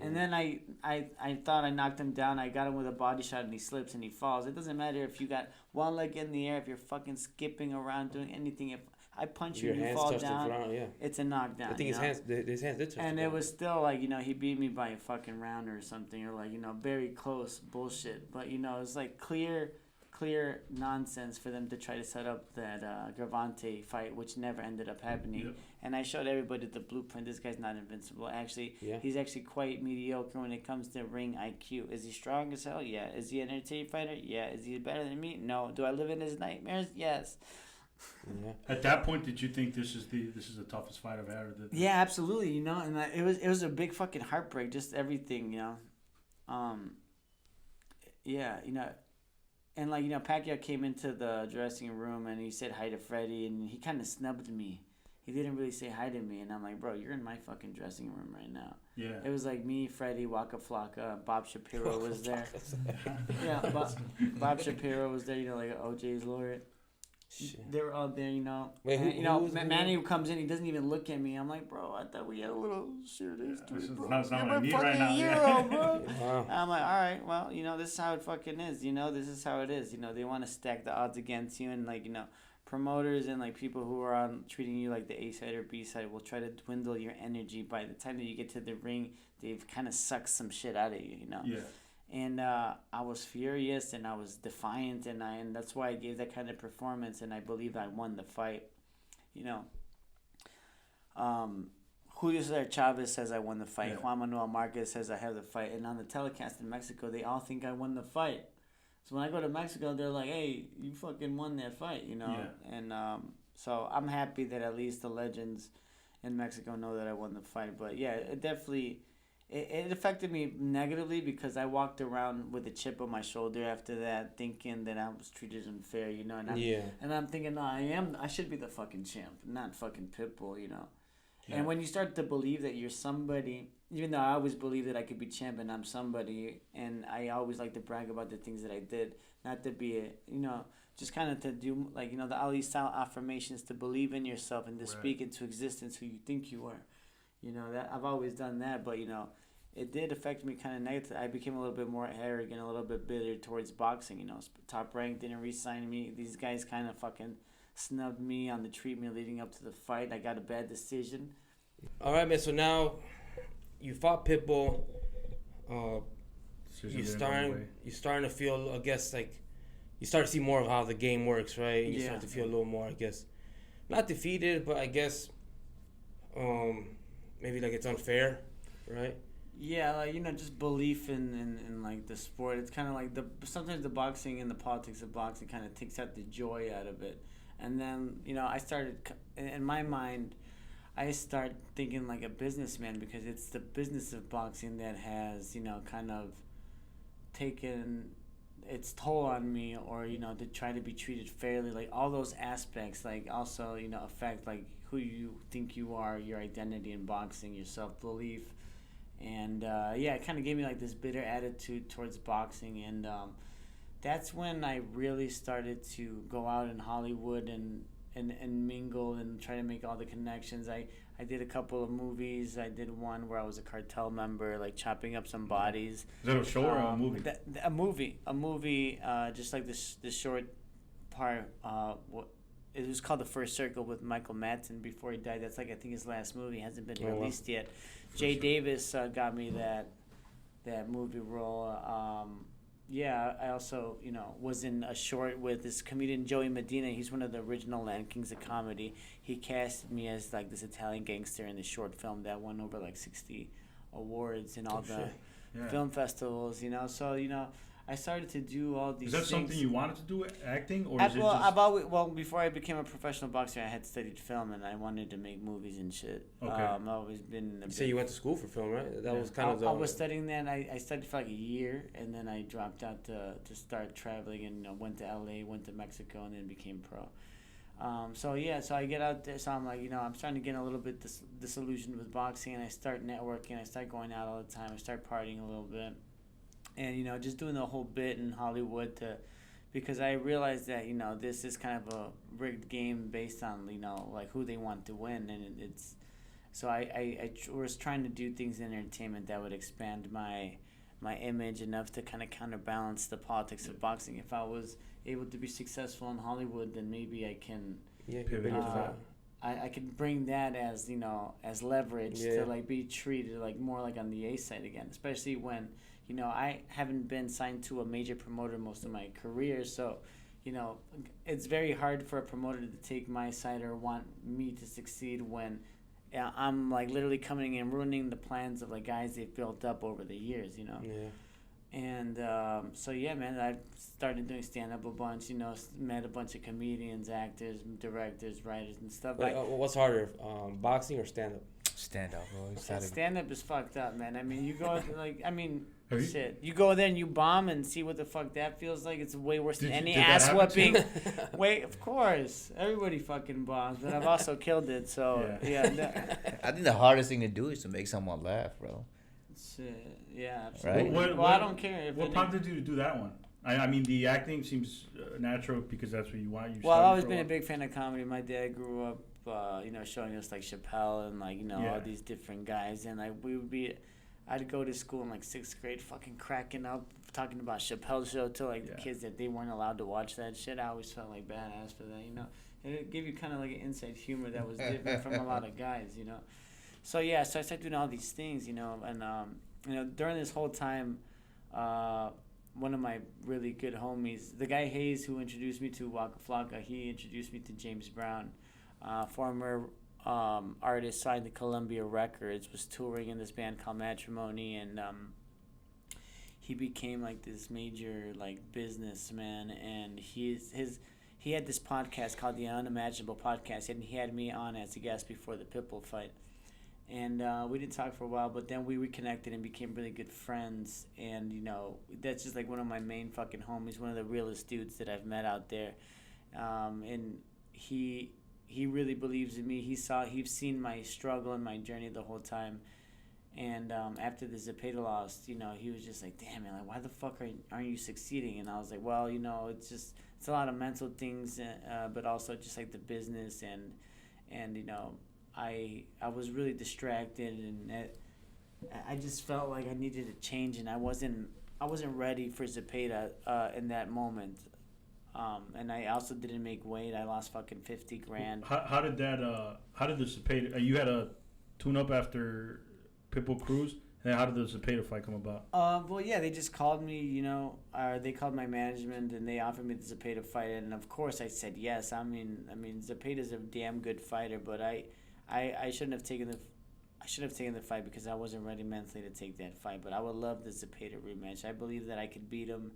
And then I thought I knocked him down. I got him with a body shot, and he slips and he falls. It doesn't matter if you got one leg in the air, if you're fucking skipping around, doing anything. If I punch you and you fall down, it's a knockdown. I think his hands did touch. And it was still like, you know, he beat me by a fucking round or something, or like, you know, very close bullshit. But you know, it's like clear clear nonsense for them to try to set up that Gravante fight, which never ended up happening. Yep. And I showed everybody the blueprint. This guy's not invincible. Actually, he's actually quite mediocre when it comes to ring IQ. Is he strong as hell? Yeah. Is he an entertaining fighter? Yeah. Is he better than me? No. Do I live in his nightmares? Yes. Yeah. At that point, did you think this is the toughest fight I've ever did? Yeah, absolutely. You know, and it was a big fucking heartbreak. Just everything, you know. Yeah, you know. And, like, you know, Pacquiao came into the dressing room and he said hi to Freddie and he kind of snubbed me. He didn't really say hi to me. And I'm like, bro, you're in my fucking dressing room right now. Yeah. It was like me, Freddie, Waka Flocka, Bob Shapiro was there. Yeah, Bob Shapiro was there, you know, like OJ's lawyer. Shit. They were all there, you know. Wait, you know, Manny who comes in, he doesn't even look at me. I'm like, bro, I thought we had a little shared history, bro. That's not what I need right now. Hero, bro. Wow. I'm like, all right, well, you know, this is how it fucking is. You know, this is how it is. You know, they want to stack the odds against you, and, like, you know, promoters and, like, people who are on treating you like the A side or B side will try to dwindle your energy. By the time that you get to the ring, they've kind of sucked some shit out of you, you know. Yeah. And I was furious and I was defiant and that's why I gave that kind of performance and I believe I won the fight. You know, Julio Cesar Chavez says I won the fight. Yeah. Juan Manuel Marquez says I have the fight. And on the telecast in Mexico, they all think I won the fight. So when I go to Mexico, they're like, hey, you fucking won that fight, you know. Yeah. And so I'm happy that at least the legends in Mexico know that I won the fight. But yeah, it definitely... It affected me negatively because I walked around with a chip on my shoulder after that, thinking that I was treated unfair, you know. And I'm thinking, no, I should be the fucking champ, not fucking Pitbull, you know. Yeah. And when you start to believe that you're somebody, even though I always believed that I could be champ and I'm somebody, and I always like to brag about the things that I did, not to be, you know, just kind of to do, like, you know, the Ali style affirmations, to believe in yourself and to speak into existence who you think you are. You know, that I've always done that, but, you know, it did affect me kind of negatively. I became a little bit more arrogant, a little bit bitter towards boxing, you know. Top Rank didn't re-sign me. These guys kind of fucking snubbed me on the treatment leading up to the fight. I got a bad decision. All right, man, so now you fought Pitbull. You're starting to feel, I guess, like, you start to see more of how the game works, right? And you start to feel a little more, I guess, not defeated, but I guess maybe like it's unfair, right? Yeah, like, you know, just belief in like the sport. It's kind of like sometimes the boxing and the politics of boxing kind of takes out the joy out of it. And then, you know, I started, in my mind, I start thinking like a businessman, because it's the business of boxing that has, you know, kind of taken its toll on me, or, you know, to try to be treated fairly. Like all those aspects, like also, you know, affect like who you think you are, your identity in boxing, your self-belief. And it kind of gave me like this bitter attitude towards boxing, and that's when I really started to go out in Hollywood and mingle and try to make all the connections. I did a couple of movies. I did one where I was a cartel member, like chopping up some bodies. Is that a show or a movie? A movie. Just like this short part. It was called The First Circle with Michael Madsen before he died. That's like, I think, his last movie. It hasn't been released yet. Jay Davis got me that movie role. I also, you know, was in a short with this comedian Joey Medina. He's one of the original Land Kings of comedy. He casted me as like this Italian gangster in the short film that won over like 60 awards in all the film festivals, you know. So, you know, I started to do all these things. Is that something you wanted to do, acting, or is it just... before I became a professional boxer, I had studied film, and I wanted to make movies and shit. Okay. I've always been... You say you went to school for film, right? That was kind of... I was studying that. I studied for like a year, and then I dropped out to start traveling, and, you know, went to LA, went to Mexico, and then became pro. So I get out there, so I'm like, you know, I'm starting to get a little bit disillusioned with boxing, and I start networking, I start going out all the time, I start partying a little bit. And, you know, just doing the whole bit in Hollywood because I realized that, you know, this is kind of a rigged game based on, you know, like who they want to win. And it's, so I was trying to do things in entertainment that would expand my image enough to kind of counterbalance the politics of boxing. If I was able to be successful in Hollywood, then maybe I can I could bring that as, you know, as leverage to like be treated like more like on the A side again, especially when, you know, I haven't been signed to a major promoter most of my career, so, you know, it's very hard for a promoter to take my side or want me to succeed when I'm like literally coming and ruining the plans of like guys they've built up over the years, you know. Yeah. And so yeah, man, I started doing stand up a bunch. You know, met a bunch of comedians, actors, directors, writers, and stuff. Wait, what's harder, boxing or stand up? Stand up, bro. Stand up is fucked up, man. I mean, you go shit. You go there and you bomb and see what the fuck that feels like. It's way worse than any ass whooping. Wait, of course, everybody fucking bombs, but I've also killed it. So yeah. I think the hardest thing to do is to make someone laugh, bro. Shit. Yeah, absolutely. Right? Well, I don't care. What prompted you to do that one? I mean, the acting seems natural because that's what you want. Well, I've always been a big fan of comedy. My dad grew up, you know, showing us like Chappelle and like, you know, all these different guys, and like I'd go to school in like 6th grade, fucking cracking up, talking about Chappelle's show to like the kids that they weren't allowed to watch that shit. I always felt like badass for that, you know. And it gave you kind of like an inside humor that was different from a lot of guys, you know. So yeah, so I started doing all these things, you know, and you know, during this whole time, one of my really good homies, the guy Hayes who introduced me to Waka Flocka, he introduced me to James Brown, former artist, signed to Columbia Records, was touring in this band called Matrimony, and he became like this major like businessman, and he had this podcast called the Unimaginable Podcast, and he had me on as a guest before the Pitbull fight. And we didn't talk for a while, but then we reconnected and became really good friends. And, you know, that's just like one of my main fucking homies, one of the realest dudes that I've met out there. And he really believes in me. He's seen my struggle and my journey the whole time. And after the Zepeda loss, you know, he was just like, damn, man, like, why the fuck aren't you succeeding? And I was like, well, you know, it's a lot of mental things, but also just like the business and you know, I was really distracted, and I just felt like I needed a change, and I wasn't ready for Zepeda in that moment, and I also didn't make weight. I lost fucking 50 grand. How did the Zepeda? You had a tune up after Pitbull Cruise, and how did the Zepeda fight come about? Well, yeah, they just called me, you know, they called my management and they offered me the Zepeda fight, and of course I said yes. I mean, Zepeda's a damn good fighter, but I shouldn't have taken the fight because I wasn't ready mentally to take that fight. But I would love the Zepeda rematch. I believe that I could beat him.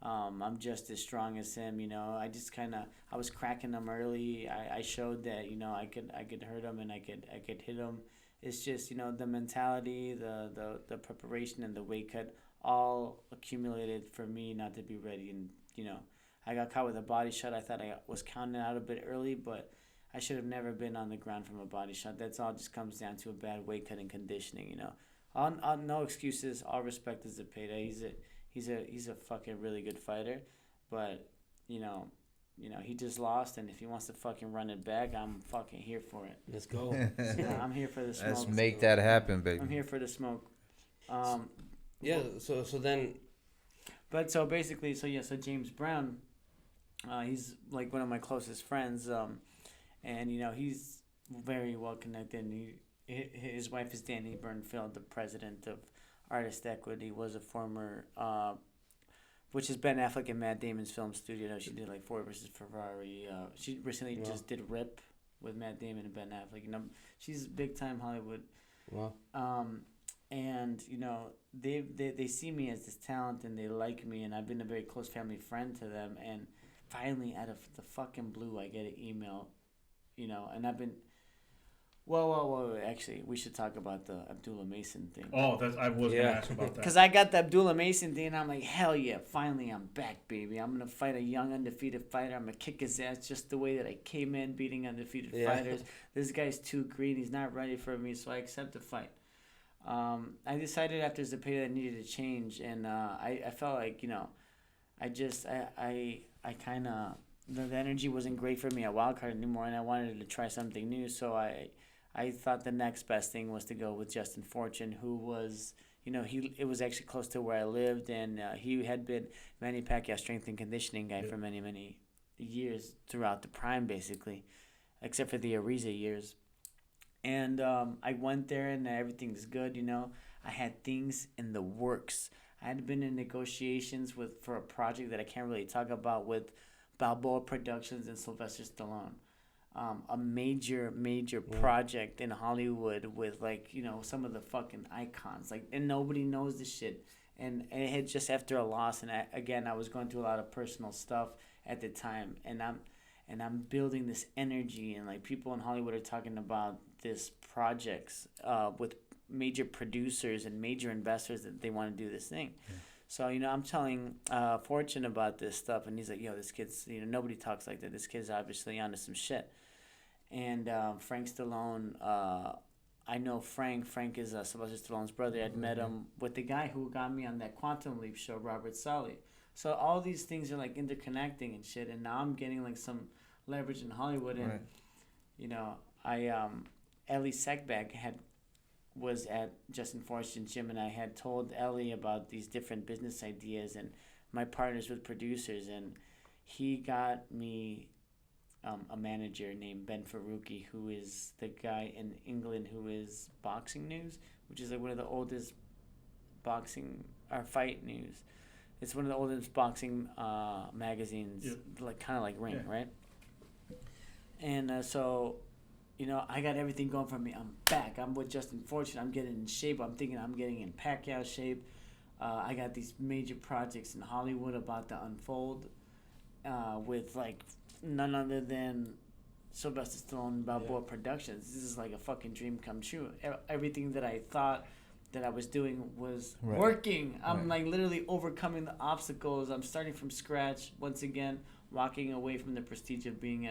I'm just as strong as him, you know. I was cracking him early. I showed that, you know, I could hurt him and I could hit him. It's just, you know, the mentality, the preparation, and the weight cut all accumulated for me not to be ready. And, you know, I got caught with a body shot. I thought I was counting out a bit early, but I should have never been on the ground from a body shot. That's all just comes down to a bad weight cut and conditioning, you know. No excuses. All respect to Zepeda. He's a fucking really good fighter, but you know, he just lost, and if he wants to fucking run it back, I'm fucking here for it. Let's go. Yeah, I'm here for the smoke. Let's make that happen, baby. I'm here for the smoke. Yeah. So then. But so basically, so James Brown, he's like one of my closest friends. And, you know, he's very well connected. And his wife is Danny Bernfield, the president of Artist Equity, was a former, which is Ben Affleck and Matt Damon's film studio. She did like Ford versus Ferrari. She recently just did Rip with Matt Damon and Ben Affleck. You know, she's big time Hollywood. Wow. And, you know, they see me as this talent and they like me, and I've been a very close family friend to them. And finally, out of the fucking blue, I get an email. You know, and I've been. Well, actually, we should talk about the Abdullah Mason thing. Oh, I was gonna ask about that. Because I got the Abdullah Mason thing, and I'm like, hell yeah, finally I'm back, baby. I'm gonna fight a young undefeated fighter. I'm gonna kick his ass just the way that I came in, beating undefeated fighters. This guy's too green. He's not ready for me, so I accept the fight. I decided after Zepeda I needed a change, and I felt like, you know, I kind of. The energy wasn't great for me at Wildcard anymore, and I wanted to try something new. So I thought the next best thing was to go with Justin Fortune, who was, you know, it was actually close to where I lived, and he had been Manny Pacquiao's strength and conditioning guy for many, many years throughout the prime, basically, except for the Ariza years. And I went there, and everything's good, you know. I had things in the works. I had been in negotiations for a project that I can't really talk about with Balboa Productions and Sylvester Stallone. A major project in Hollywood with like, you know, some of the fucking icons, like, and nobody knows this shit. And it had just after a loss, and I was going through a lot of personal stuff at the time, and I'm building this energy, and like people in Hollywood are talking about this projects with major producers and major investors that they want to do this thing. Yeah. So, you know, I'm telling Fortune about this stuff, and he's like, yo, this kid's, you know, nobody talks like that. This kid's obviously onto some shit. And Frank Stallone, I know Frank. Frank is Sylvester Stallone's brother. I'd met him with the guy who got me on that Quantum Leap show, Robert Solly. So all these things are like interconnecting and shit, and now I'm getting like some leverage in Hollywood. And, you know, Ellie Seckbach was at Justin Fortune's gym, and I had told Ellie about these different business ideas and my partners with producers, and he got me a manager named Ben Faruqi, who is the guy in England who is Boxing News, which is like one of the oldest boxing or fight news. It's one of the oldest boxing magazines, like kind of like Ring, right? And so, you know, I got everything going for me. I'm back. I'm with Justin Fortune. I'm getting in shape. I'm thinking I'm getting in Pacquiao shape. I got these major projects in Hollywood about to unfold with like none other than Sylvester Stallone and Balboa Productions. This is like a fucking dream come true. Everything that I thought that I was doing was working. I'm like literally overcoming the obstacles. I'm starting from scratch once again, walking away from the prestige of being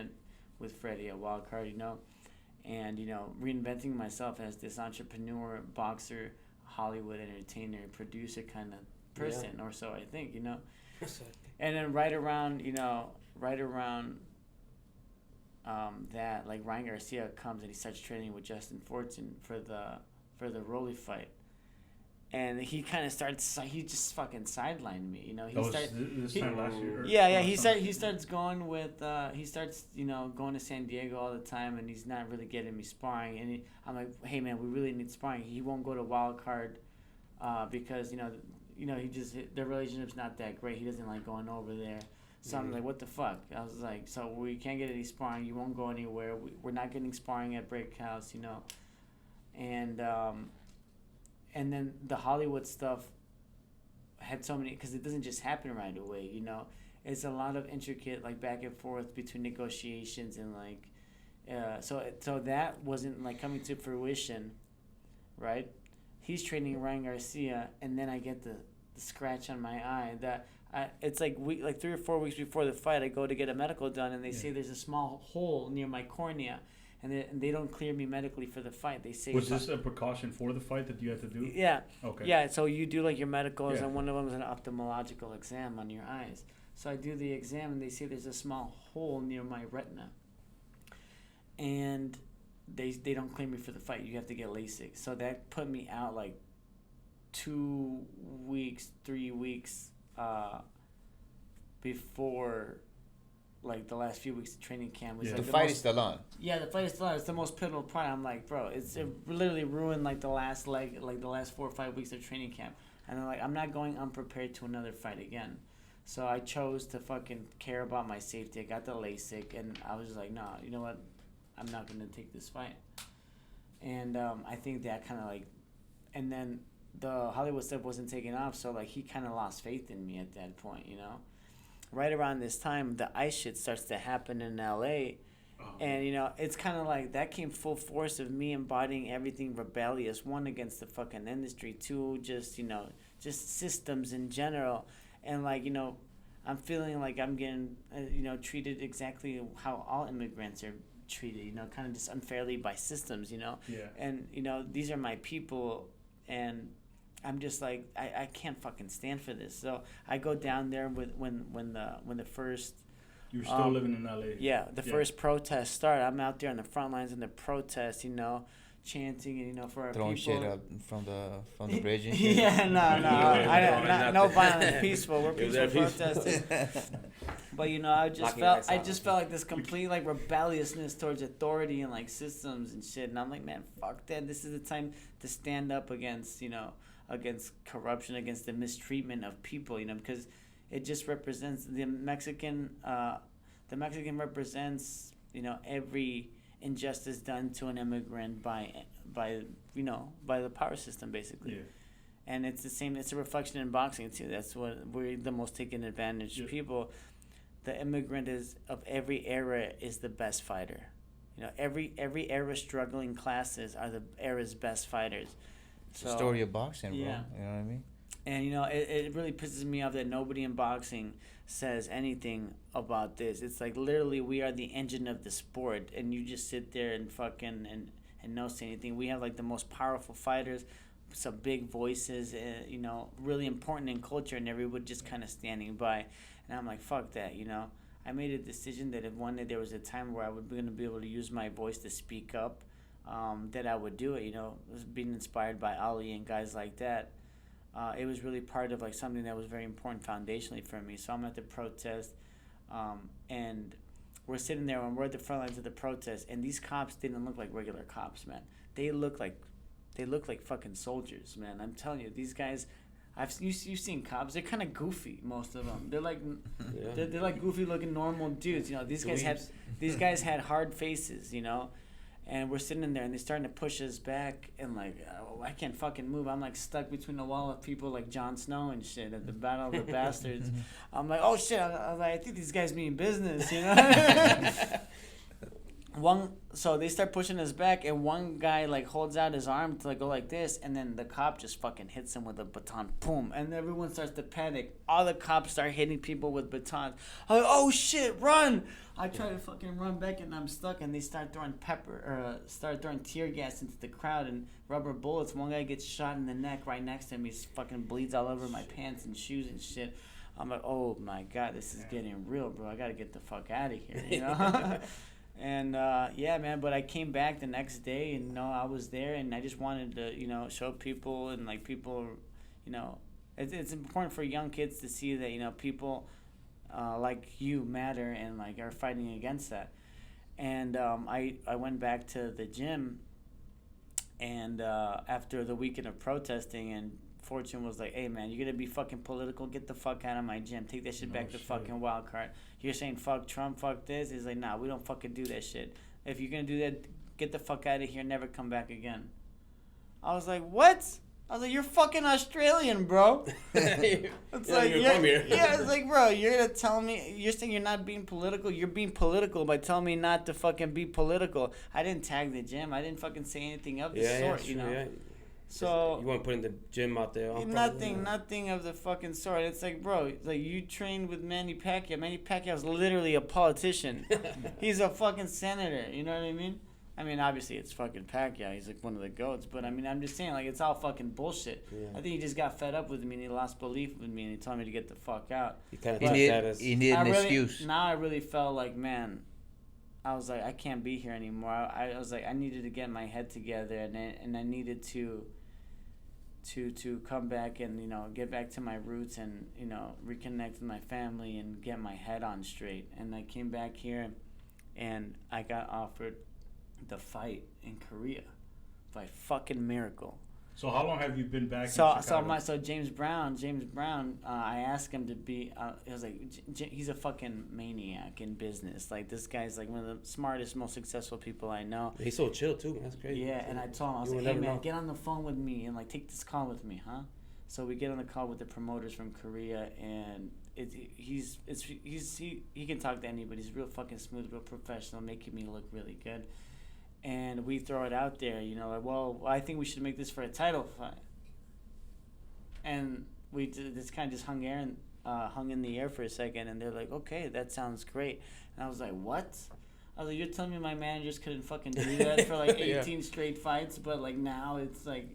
with Freddie at Wild Card, you know, and, you know, reinventing myself as this entrepreneur, boxer, Hollywood entertainer, producer kind of person, or so I think, you know. And then right around that, like, Ryan Garcia comes and he starts training with Justin Fortune for the Rolly fight. And he kind of he just fucking sidelined me, you know. This time last year? He starts going with, you know, going to San Diego all the time, and he's not really getting me sparring. And I'm like, hey, man, we really need sparring. He won't go to Wild Card because, you know, their relationship's not that great. He doesn't like going over there. So I'm like, what the fuck? I was like, so we can't get any sparring. You won't go anywhere. We're not getting sparring at Break House, you know. And then the Hollywood stuff had so many, because it doesn't just happen right away, you know. It's a lot of intricate, like, back and forth between negotiations and, like, so that wasn't, like, coming to fruition, right? He's training Ryan Garcia, and then I get the scratch on my eye. It's like 3 or 4 weeks before the fight, I go to get a medical done, and they say there's a small hole near my cornea. And they don't clear me medically for the fight. They say... Was this a precaution for the fight that you had to do? Yeah. Okay. Yeah, so you do like your medicals, and one of them is an ophthalmological exam on your eyes. So I do the exam, and they say there's a small hole near my retina. And they don't clear me for the fight. You have to get LASIK. So that put me out like 2 weeks, 3 weeks before... like the last few weeks of training camp was like the fight is still on. Yeah, the fight is still on. It's the most pivotal part. I'm like, bro, it literally ruined like the last leg, like the last 4 or 5 weeks of training camp. And I'm like, I'm not going unprepared to another fight again. So I chose to fucking care about my safety. I got the LASIK, and I was just like, nah, you know what? I'm not gonna take this fight. And I think that kind of like, and then the Hollywood stuff wasn't taking off, so like he kind of lost faith in me at that point, you know. Right around this time, the ice shit starts to happen in LA. And, you know, it's kind of like that came full force of me embodying everything rebellious. One, against the fucking industry. Two, just, you know, just systems in general. And, like, you know, I'm feeling like I'm getting, you know, treated exactly how all immigrants are treated, you know, kind of just unfairly by systems, you know. Yeah. And, you know, these are my people, and I'm just like, I can't fucking stand for this. So I go down there when the first... You're still living in LA. Yeah, the first protests start. I'm out there on the front lines in the protests, you know, chanting, and, you know, for our throwing people. Throwing shit up from the bridge and shit. Yeah, no violence, peaceful. We're peaceful protesters. But, you know, I just felt like this complete, like, rebelliousness towards authority and, like, systems and shit. And I'm like, man, fuck that. This is the time to stand up against, you know, against corruption, against the mistreatment of people, because it just represents the Mexican represents, every injustice done to an immigrant by the power system, basically. Yeah. And it's the same. It's a reflection in boxing too. That's what we're the most taken advantage of. People. The immigrant of every era is the best fighter. Every era struggling classes are the era's best fighters. It's the story of boxing, bro. Yeah. You know what I mean? And it really pisses me off that nobody in boxing says anything about this. It's like literally we are the engine of the sport, and you just sit there and fucking and don't say anything. We have like the most powerful fighters, some big voices, really important in culture, and everyone just kind of standing by. And I'm like, fuck that, I made a decision that if one day there was a time where I was going to be able to use my voice to speak up, that I would do it. Was being inspired by Ali and guys like that. It was really part of like something that was very important foundationally for me. So I'm at the protest, and we're sitting there and we're at the front lines of the protest, and these cops didn't look like regular cops, man. They look like fucking soldiers, man. I'm telling you, these guys. You've seen cops. They're kind of goofy, most of them. They're like they're like goofy looking normal dudes. These guys had hard faces, and we're sitting in there and they're starting to push us back, and like I can't fucking move. I'm like stuck between a wall of people like Jon Snow and shit at the Battle of the Bastards. I'm like, oh shit! I think these guys mean business, So they start pushing us back, and one guy like holds out his arm to like go like this, and then the cop just fucking hits him with a baton, boom, and everyone starts to panic. All the cops start hitting people with batons. I'm like, oh shit, run! I try to fucking run back, and I'm stuck, and they start throwing tear gas into the crowd and rubber bullets. One guy gets shot in the neck right next to me. He fucking bleeds all over my pants and shoes and shit. I'm like, oh my god, this is getting real, bro. I gotta get the fuck out of here, And man, but I came back the next day, and I was there, and I just wanted to show people, and like people, it's important for young kids to see that people like you matter and like are fighting against that. And I went back to the gym, and after the weekend of protesting, and Fortune was like, hey man, you're gonna be fucking political, get the fuck out of my gym, take that shit back to fucking wild card. You're saying fuck Trump, fuck this. He's like, nah, we don't fucking do that shit. If you're gonna do that, get the fuck out of here, never come back again. I was like, what? I was like, you're fucking Australian, bro. It's like, it's like, bro, you're gonna tell me, you're saying you're not being political. You're being political by telling me not to fucking be political. I didn't tag the gym. I didn't fucking say anything of the sort, Yeah. So you weren't putting the gym out there. Nothing of the fucking sort. It's like, bro, it's like you trained with Manny Pacquiao. Manny Pacquiao's literally a politician. He's a fucking senator. You know what I mean? I mean, obviously it's fucking Pacquiao. He's like one of the goats. But I mean, I'm just saying, like, it's all fucking bullshit. Yeah. I think he just got fed up with me and he lost belief with me and he told me to get the fuck out. He kind of took that as he needed an excuse. Now I really felt like, man, I was like, I can't be here anymore. I was like, I needed to get my head together, and I needed to come back and get back to my roots and reconnect with my family and get my head on straight. And I came back here, and I got offered the fight in Korea by fucking miracle. So how long have you been back in Chicago? So James Brown, I asked him to be. It was like he's a fucking maniac in business. Like, this guy's like one of the smartest, most successful people I know. He's so chill too. That's crazy. Yeah, and I told him, I was like, hey man, get on the phone with me and like take this call with me, huh? So we get on the call with the promoters from Korea, and he can talk to anybody. He's real fucking smooth, real professional, making me look really good. And we throw it out there, like, well, I think we should make this for a title fight. And we did, this kind of just hung in the air for a second, and they're like, okay, that sounds great. And I was like, what? I was like, you're telling me my managers couldn't fucking do that for like 18 straight fights, but like now it's like...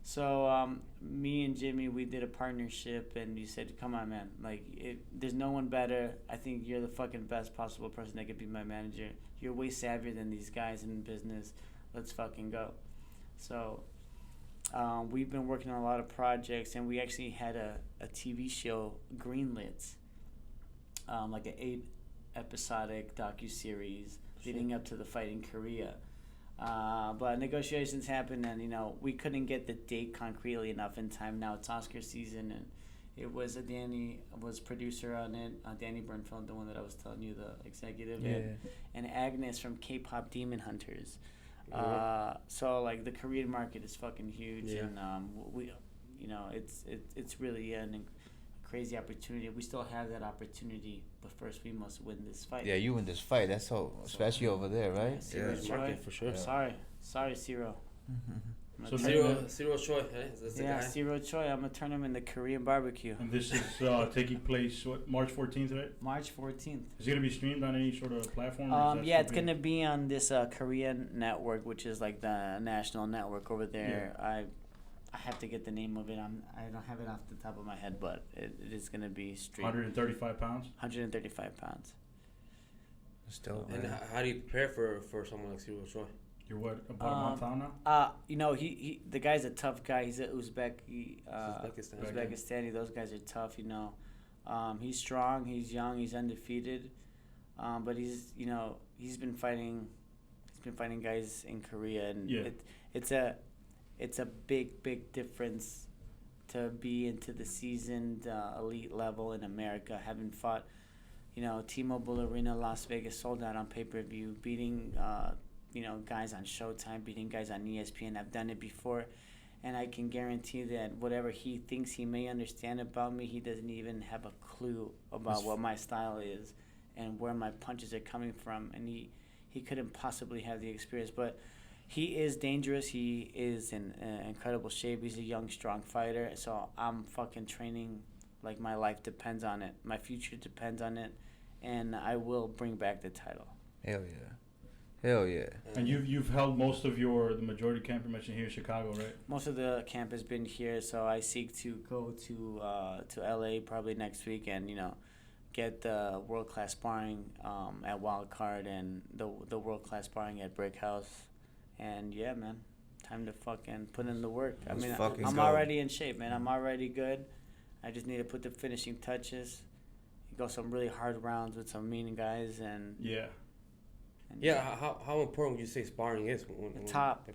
So me and Jimmy, we did a partnership, and you said, come on, man, like, there's no one better. I think you're the fucking best possible person that could be my manager. You're way savvier than these guys in business. Let's fucking go. So we've been working on a lot of projects, and we actually had a TV show greenlit, like an 8-episodic docuseries leading up to the fight in Korea. But negotiations happened, and we couldn't get the date concretely enough in time. Now it's Oscar season, and it was Danny was producer on it. Danny Bernfeld, the one that I was telling you, the executive, and Agnes from K-pop Demon Hunters. So like the Korean market is fucking huge, and we, it's really a crazy opportunity. We still have that opportunity, but first we must win this fight. Yeah, you win this fight. That's so especially over there, right? Siro Choi, for sure. Sorry, Siro. So Siro Choi, that's the guy. Siro Choi. I'm gonna turn him in the Korean barbecue. And this is taking place March 14th, right? March 14th. Is it gonna be streamed on any sort of platform? It's gonna be on this Korean network, which is like the national network over there. Yeah. I have to get the name of it. I don't have it off the top of my head, but it is gonna be streamed. 135 pounds. 135 pounds. Still. And how do you prepare for someone like Siro Choi? You're what, about a month out now? He the guy's a tough guy. He's a Uzbekistani. Those guys are tough. He's strong. He's young. He's undefeated. But he's been fighting guys in Korea, and it's a big difference to be into the seasoned elite level in America, having fought, T-Mobile Arena, Las Vegas, sold out on pay-per-view, beating, guys on Showtime, beating guys on ESPN. I've done it before, and I can guarantee that whatever he thinks he may understand about me, he doesn't even have a clue about what my style is and where my punches are coming from, and he couldn't possibly have the experience, but he is dangerous. He is in incredible shape. He's a young, strong fighter. So I'm fucking training like my life depends on it. My future depends on it. And I will bring back the title. Hell yeah. And you've held most of the majority camp you mentioned here in Chicago, right? Most of the camp has been here. So I seek to go to LA probably next week and, get the world-class sparring at Wildcard and the world-class sparring at Brick House. And yeah, man, time to fucking put in the work. I'm already in shape, man. I'm already good. I just need to put the finishing touches. Go some really hard rounds with some mean guys, and How important would you say sparring is? Top.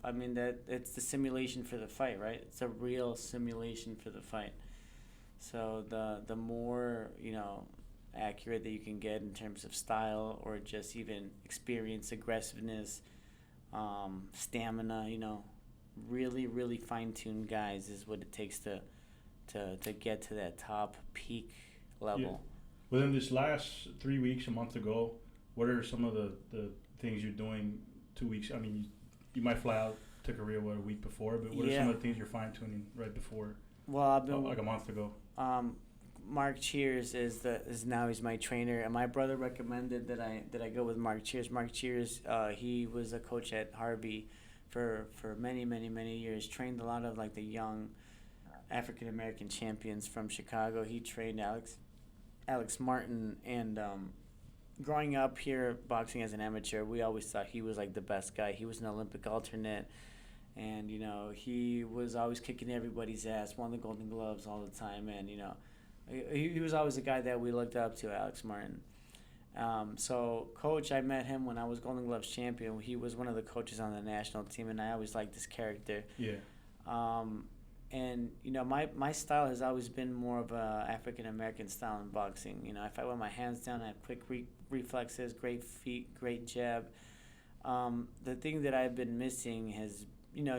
I mean that it's the simulation for the fight, right? It's a real simulation for the fight. So the more accurate that you can get in terms of style or just even experience, aggressiveness. Stamina, really fine-tuned guys is what it takes to get to that top peak level. Yeah. Within this last 3 weeks, a month ago, what are some of the things you're doing 2 weeks? I mean, you might fly out to Korea, a week before, but what are some of the things you're fine-tuning right before? Well, I've been like a month ago. Mark Cheers is now he's my trainer, and my brother recommended that I go with Mark Cheers. Mark Cheers, he was a coach at Harvey for many years. Trained a lot of like the young African American champions from Chicago. He trained Alex Martin, and growing up here boxing as an amateur, we always thought he was like the best guy. He was an Olympic alternate. And he was always kicking everybody's ass, won the Golden Gloves all the time, and he was always a guy that we looked up to, Alex Martin. So coach, I met him when I was Golden Gloves champion. He was one of the coaches on the national team, and I always liked this character. Yeah. And my style has always been more of a African American style in boxing. I fight with my hands down. I have quick reflexes, great feet, great jab. The thing that I've been missing has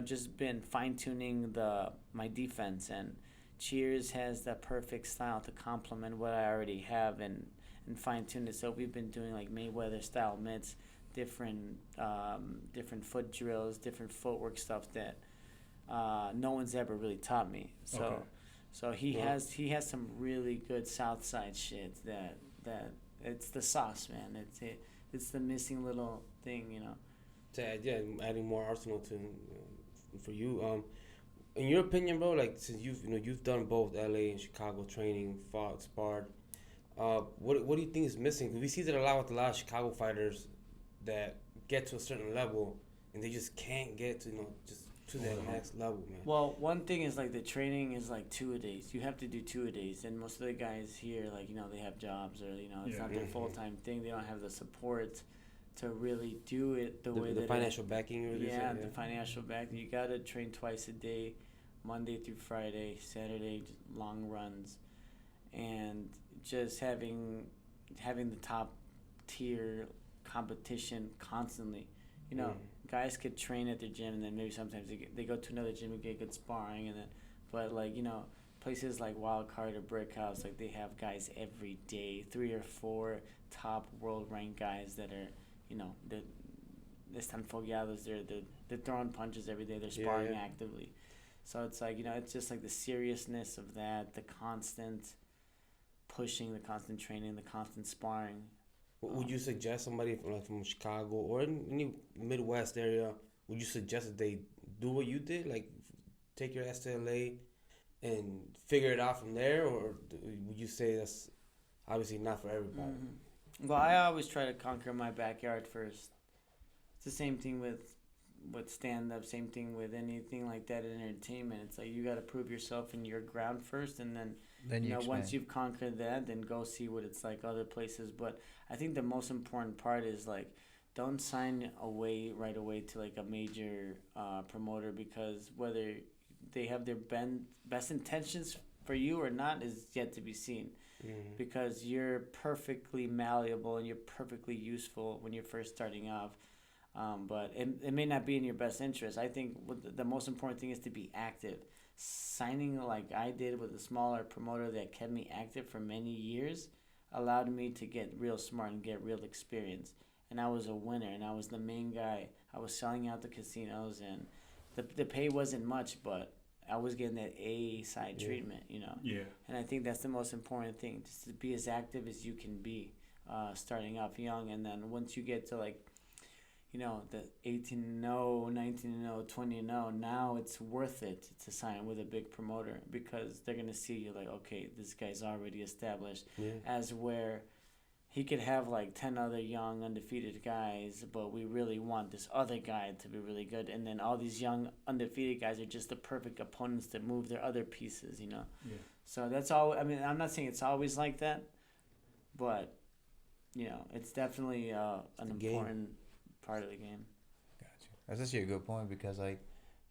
just been fine-tuning my defense, and Cheers has the perfect style to complement what I already have and fine-tune it. So we've been doing like Mayweather-style mitts, different foot drills, different footwork stuff that no one's ever really taught me. So he has some really good South Side shit that it's the sauce, man. It's the missing little thing, To add, adding more arsenal for you. In your opinion, bro, like since you've done both LA and Chicago training, fought, sparred, what do you think is missing? Because we see that a lot with a lot of Chicago fighters that get to a certain level and they just can't get to just to that next level, man. Well, one thing is like the training is like 2-a-days. You have to do 2-a-days, and most of the guys here, like they have jobs or it's not their full-time thing. They don't have the support to really do it the way the that financial backing. The financial backing. You gotta train twice a day, Monday through Friday, Saturday long runs, and just having the top tier competition constantly. You know, guys could train at their gym, and then maybe sometimes they go to another gym and get good sparring, and then, but like, you know, places like Wildcard or Brick House, like they have guys every day, 3 or 4 top world ranked guys that are, you know, they're están fogueados, they're throwing punches every day, they're sparring actively. So it's like, you know, it's just like the seriousness of that, the constant pushing, the constant training, the constant sparring. Would you suggest somebody from Chicago or any Midwest area, would you suggest that they do what you did, like take your ass to LA and figure it out from there, or would you say that's obviously not for everybody? Mm-hmm. Well, I always try to conquer my backyard first. It's the same thing with stand-up, same thing with anything like that in entertainment. It's like you got to prove yourself in your ground first, and then you know, once you've conquered that, then go see what it's like other places. But I think the most important part is, like, don't sign right away to like a major promoter, because whether they have their best intentions for you or not is yet to be seen. Mm-hmm. Because you're perfectly malleable and you're perfectly useful when you're first starting off. But it may not be in your best interest. I think the most important thing is to be active. Signing like I did with a smaller promoter that kept me active for many years allowed me to get real smart and get real experience. And I was a winner, and I was the main guy. I was selling out the casinos, and the pay wasn't much, but I was getting that A-side treatment, you know. Yeah. And I think that's the most important thing, just to be as active as you can be, starting off young. And then once you get to, like, you know, the 18-0, 19-0, 20-0, now it's worth it to sign with a big promoter, because they're going to see you like, okay, this guy's already established. Yeah. As where he could have like 10 other young undefeated guys, but we really want this other guy to be really good. And then all these young undefeated guys are just the perfect opponents to move their other pieces, you know? Yeah. So that's all. I mean, I'm not saying it's always like that, but, you know, it's definitely an important part of the game. Gotcha. That's actually a good point, because like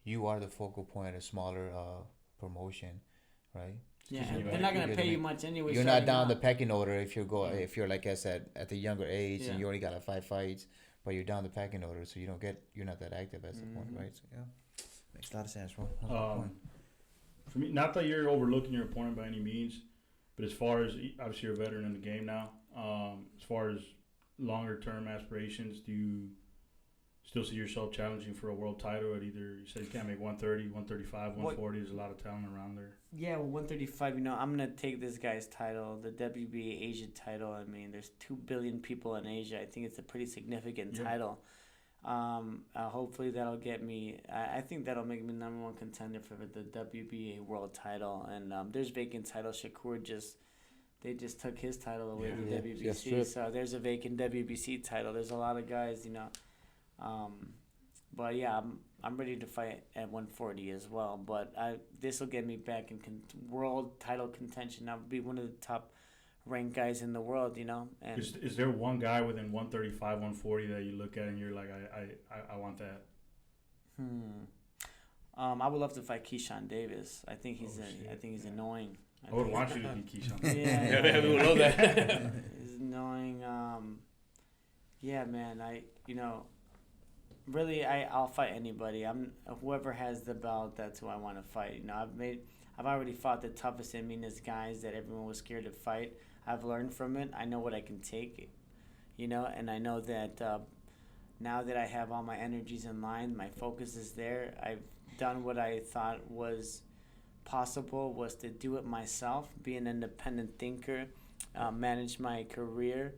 you are the focal point of a smaller promotion, right? Yeah, they're not gonna pay you much anyway. You're not down the pecking order if you're like I said at the younger age and you only got like 5 fights, but you're down the pecking order, so you're not that active at the point, right? So yeah, makes a lot of sense, bro. For me, not that you're overlooking your opponent by any means, but as far as obviously you're a veteran in the game now, as far as longer term aspirations, do you still see yourself challenging for a world title at either, you said you can't make 130, 135, 140, there's a lot of talent around there. Yeah, well, 135, you know, I'm going to take this guy's title, the WBA Asia title. I mean, there's 2 billion people in Asia. I think it's a pretty significant title. Hopefully that'll get me, I think that'll make me number 1 contender for the WBA world title. And there's vacant title. Shakur they just took his title away to WBC. So there's a vacant WBC title. There's a lot of guys, you know. But yeah, I'm ready to fight at 140 as well. But this will get me back in world title contention. I'll be one of the top ranked guys in the world, you know. And is there one guy within 135, 140 that you look at and you're like, I want that? I would love to fight Keyshawn Davis. I think he's annoying. I would want you to be Keyshawn. Yeah, we would love that. He's annoying. Yeah, man. Really, I'll fight anybody. Whoever has the belt, that's who I want to fight. You know, I've already fought the toughest and meanest guys that everyone was scared to fight. I've learned from it. I know what I can take, you know, and I know that now that I have all my energies in line, my focus is there. I've done what I thought was possible, was to do it myself, be an independent thinker, manage my career,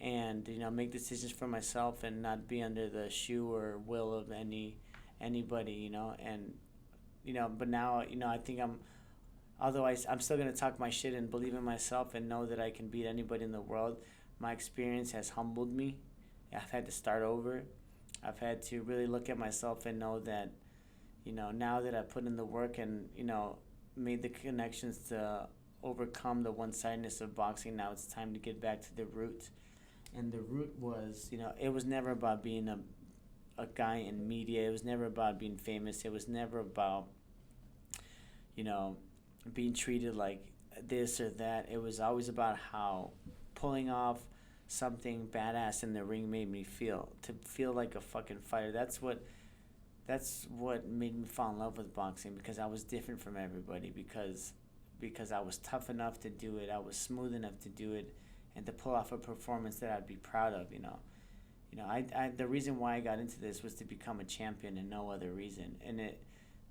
and, you know, make decisions for myself and not be under the shoe or will of anybody, you know. And, you know, but now, you know, I think I'm still going to talk my shit and believe in myself and know that I can beat anybody in the world. My experience has humbled me. I've had to start over. I've had to really look at myself and know that, you know, now that I've put in the work and, you know, made the connections to overcome the one-sidedness of boxing, now it's time to get back to the roots. And the root was, it was never about being a guy in media. It was never about being famous. It was never about, being treated like this or that. It was always about how pulling off something badass in the ring made me feel. To feel like a fucking fighter. That's what made me fall in love with boxing, because I was different from everybody, because I was tough enough to do it. I was smooth enough to do it, and to pull off a performance that I'd be proud of. I the reason why I got into this was to become a champion, and no other reason. And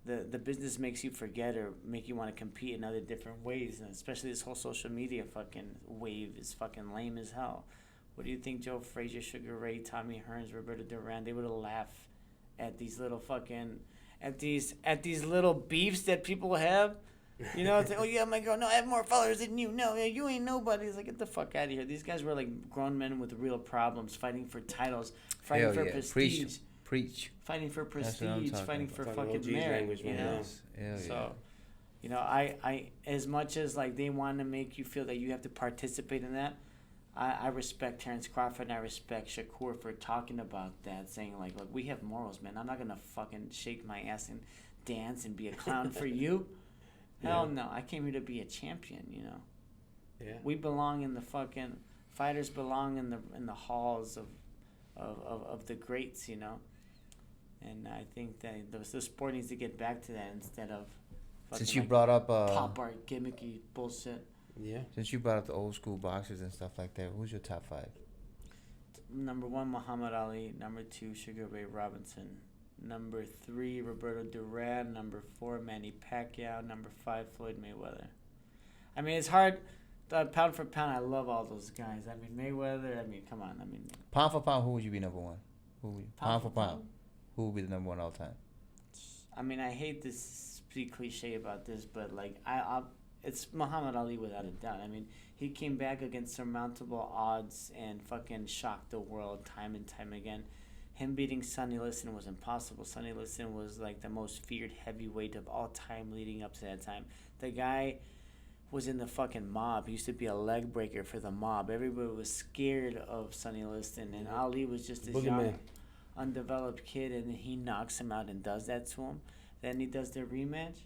the business makes you forget, or make you want to compete in other different ways, and especially this whole social media fucking wave is fucking lame as hell. What do you think Joe Frazier, Sugar Ray, Tommy Hearns, Roberto Duran, they would have laughed at these little fucking at these little beefs that people have? It's like, oh yeah, my girl, no, I have more followers than you. No, you ain't nobody. It's like, get the fuck out of here. These guys were like grown men with real problems, fighting for titles, fighting for prestige. Preach. Fighting for prestige, fighting for fucking merit. So, I as much as like they want to make you feel that you have to participate in that, I respect Terrence Crawford and I respect Shakur for talking about that, saying like, look, we have morals, man. I'm not gonna fucking shake my ass and dance and be a clown for you. Hell no, I came here to be a champion. Yeah. We belong in the fucking fighters belong in the halls of the greats, And I think that the sport needs to get back to that instead of since you brought up pop art gimmicky bullshit. Yeah. Since you brought up the old school boxers and stuff like that, who's your top 5? Number 1, Muhammad Ali. Number 2, Sugar Ray Robinson. Number 3, Roberto Duran. Number 4, Manny Pacquiao. Number 5, Floyd Mayweather. I mean, it's hard. Pound for pound, I love all those guys. I mean, Mayweather. I mean, come on. I mean, pound for pound, who would you be number 1? Pound for pound. Who would be the number 1 all time? I mean, I hate to be cliche about this, but like it's Muhammad Ali without a doubt. I mean, he came back against surmountable odds and fucking shocked the world time and time again. Him beating Sonny Liston was impossible. Sonny Liston was like the most feared heavyweight of all time leading up to that time. The guy was in the fucking mob. He used to be a leg breaker for the mob. Everybody was scared of Sonny Liston, and Ali was just this young, undeveloped kid, and he knocks him out and does that to him. Then he does the rematch.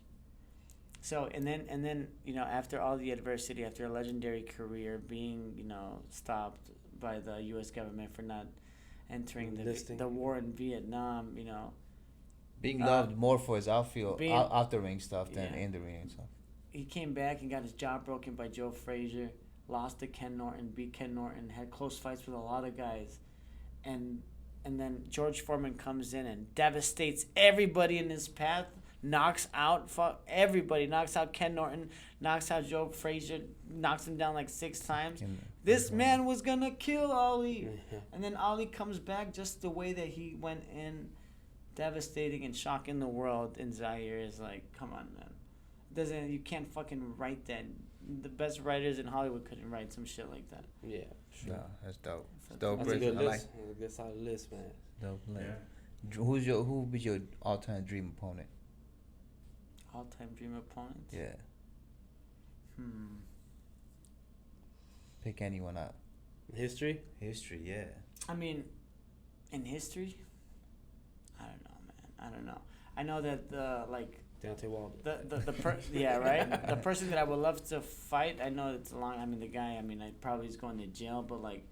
So and then after all the adversity, after a legendary career, being stopped by the U.S. government for not entering the war in Vietnam, being loved more for his out the ring stuff than in the ring and stuff. He came back and got his jaw broken by Joe Frazier, lost to Ken Norton, beat Ken Norton, had close fights with a lot of guys, and then George Foreman comes in and devastates everybody in his path. Knocks out everybody. Knocks out Ken Norton. Knocks out Joe Frazier. Knocks him down like 6 times. This man was gonna kill Ali, and then Ali comes back just the way that he went in, devastating and shocking the world in Zaire. Is like, come on, man. You can't fucking write that. The best writers in Hollywood couldn't write some shit like that. Yeah, sure. No, that's dope. That's a good list. A good solid list, man. Dope list. Yeah. Who would be your all-time dream opponent? All-time dream opponent? Yeah. Pick anyone out. History, yeah. I mean, in history, I don't know, man. I don't know. I know that Deontay Wilder. Right. The person that I would love to fight, I know it's long. I mean, the guy. I mean, I probably is going to jail, but like.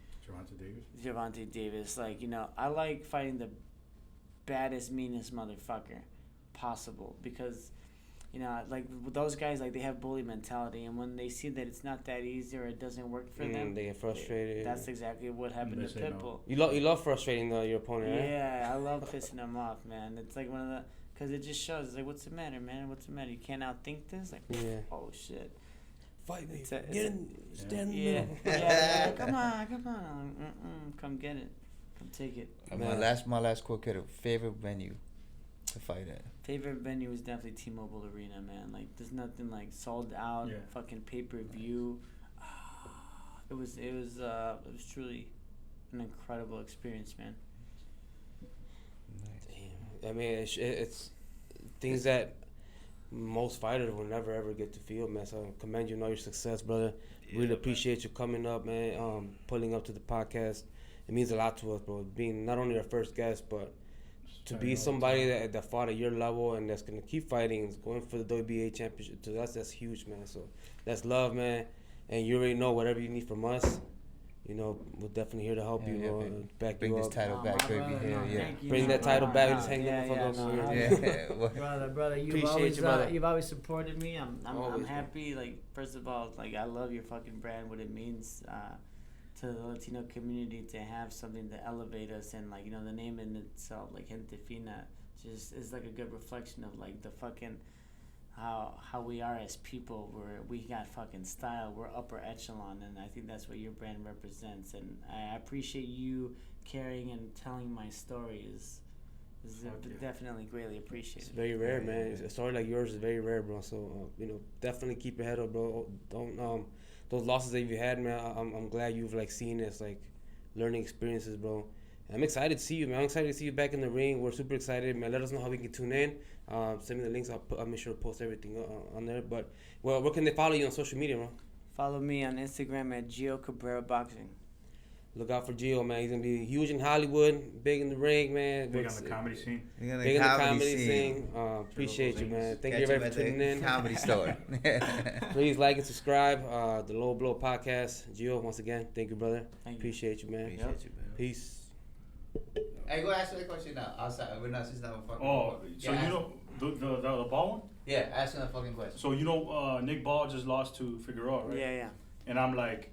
Gervonta Davis, like I like fighting the baddest, meanest motherfucker possible, because. Like those guys, like they have bully mentality, and when they see that it's not that easy or it doesn't work for them, they get frustrated. That's exactly what happened to Pitbull. No. You love frustrating your opponent, right? Yeah, I love pissing them off, man. It's like one of the, because it just shows, it's like, what's the matter, man? What's the matter? You can't outthink this? Like, oh shit. Fight me. Get in, stand in the middle. Yeah, come on. Come get it. Come take it. My last quick hit, favorite venue to fight at. Favorite venue was definitely T-Mobile Arena, man. Like, there's nothing like sold out, fucking pay-per-view. It was truly an incredible experience, man. Damn. I mean, it's things that most fighters will never ever get to feel, man. So I commend you on all your success, brother. Really appreciate you coming up, man. Pulling up to the podcast. it means a lot to us, bro. Being not only our first guest, but to be somebody that fought at your level and that's gonna keep fighting, is going for the WBA championship. To us, that's huge, man. So that's love, man. And you already know whatever you need from us. You know, we're definitely here to help you, bro. Back bring you this up. title back, baby. Bring that title back. Just hang the motherfucker up. Brother, you've always supported me. I'm happy. Like, first of all, like, I love your fucking brand. What it means to the Latino community to have something to elevate us, and like, you know, the name in itself, like Gente Fina, just is like a good reflection of like the fucking. How we are as people, we got fucking style, we're upper echelon, and I think that's what your brand represents, and I appreciate you carrying and telling my story is definitely greatly appreciated. It's very rare, man. A story like yours is very rare, bro, so you know, definitely keep your head up, bro. Don't those losses that you've had, man, I'm glad you've like seen as like learning experiences, bro. I'm excited to see you, man. I'm excited to see you back in the ring. We're super excited, man. Let us know how we can tune in. Send me the links. I'll make sure to post everything on there. But, well, where can they follow you on social media, bro? Follow me on Instagram at Gio Cabrera Boxing. Look out for Gio, man. He's going to be huge in Hollywood, big in the ring, man. Big on the comedy scene. Big in the comedy scene. Appreciate you, man. Thank you everybody for tuning in. Comedy store. Please like and subscribe. The Low Blow Podcast. Gio, once again, thank you, brother. Appreciate you, man. Appreciate you, man. Peace. Hey, go ask me the question now. Outside, we're not just not fucking. Oh, so you know the Ball one? Yeah, ask him the fucking question. So you know, Nick Ball just lost to Figueroa, right? Yeah. And I'm like,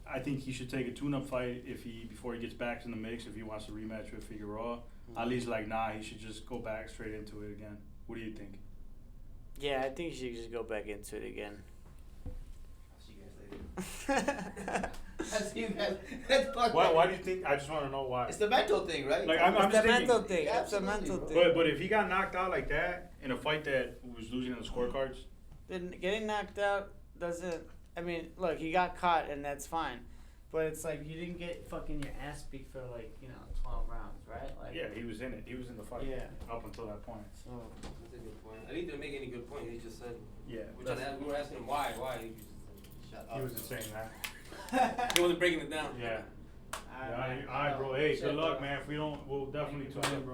I think he should take a tune-up fight before he gets back in the mix. If he wants to rematch with Figueroa, Ali's like, nah, he should just go back straight into it again. What do you think? Yeah, I think you should just go back into it again. I'll see you guys. Why do you think? I just want to know why. It's the mental thing, right? Like, It's just the mental thinking, thing. Yeah, It's the mental absolutely, thing. But if he got knocked out like that in a fight that was losing on the scorecards, Then getting knocked out doesn't. I mean, look, he got caught, and that's fine. But it's like you didn't get fucking your ass beat for 12 rounds, right? Like, yeah, he was in it. He was in the fight. Yeah. Up until that point. So That's a good point. I didn't even make any good point. He just said. Yeah. We were asking him why. He was just saying that. He wasn't breaking it down. Yeah. All right, bro. Hey, good luck, man. If we don't, we'll definitely tune in, bro.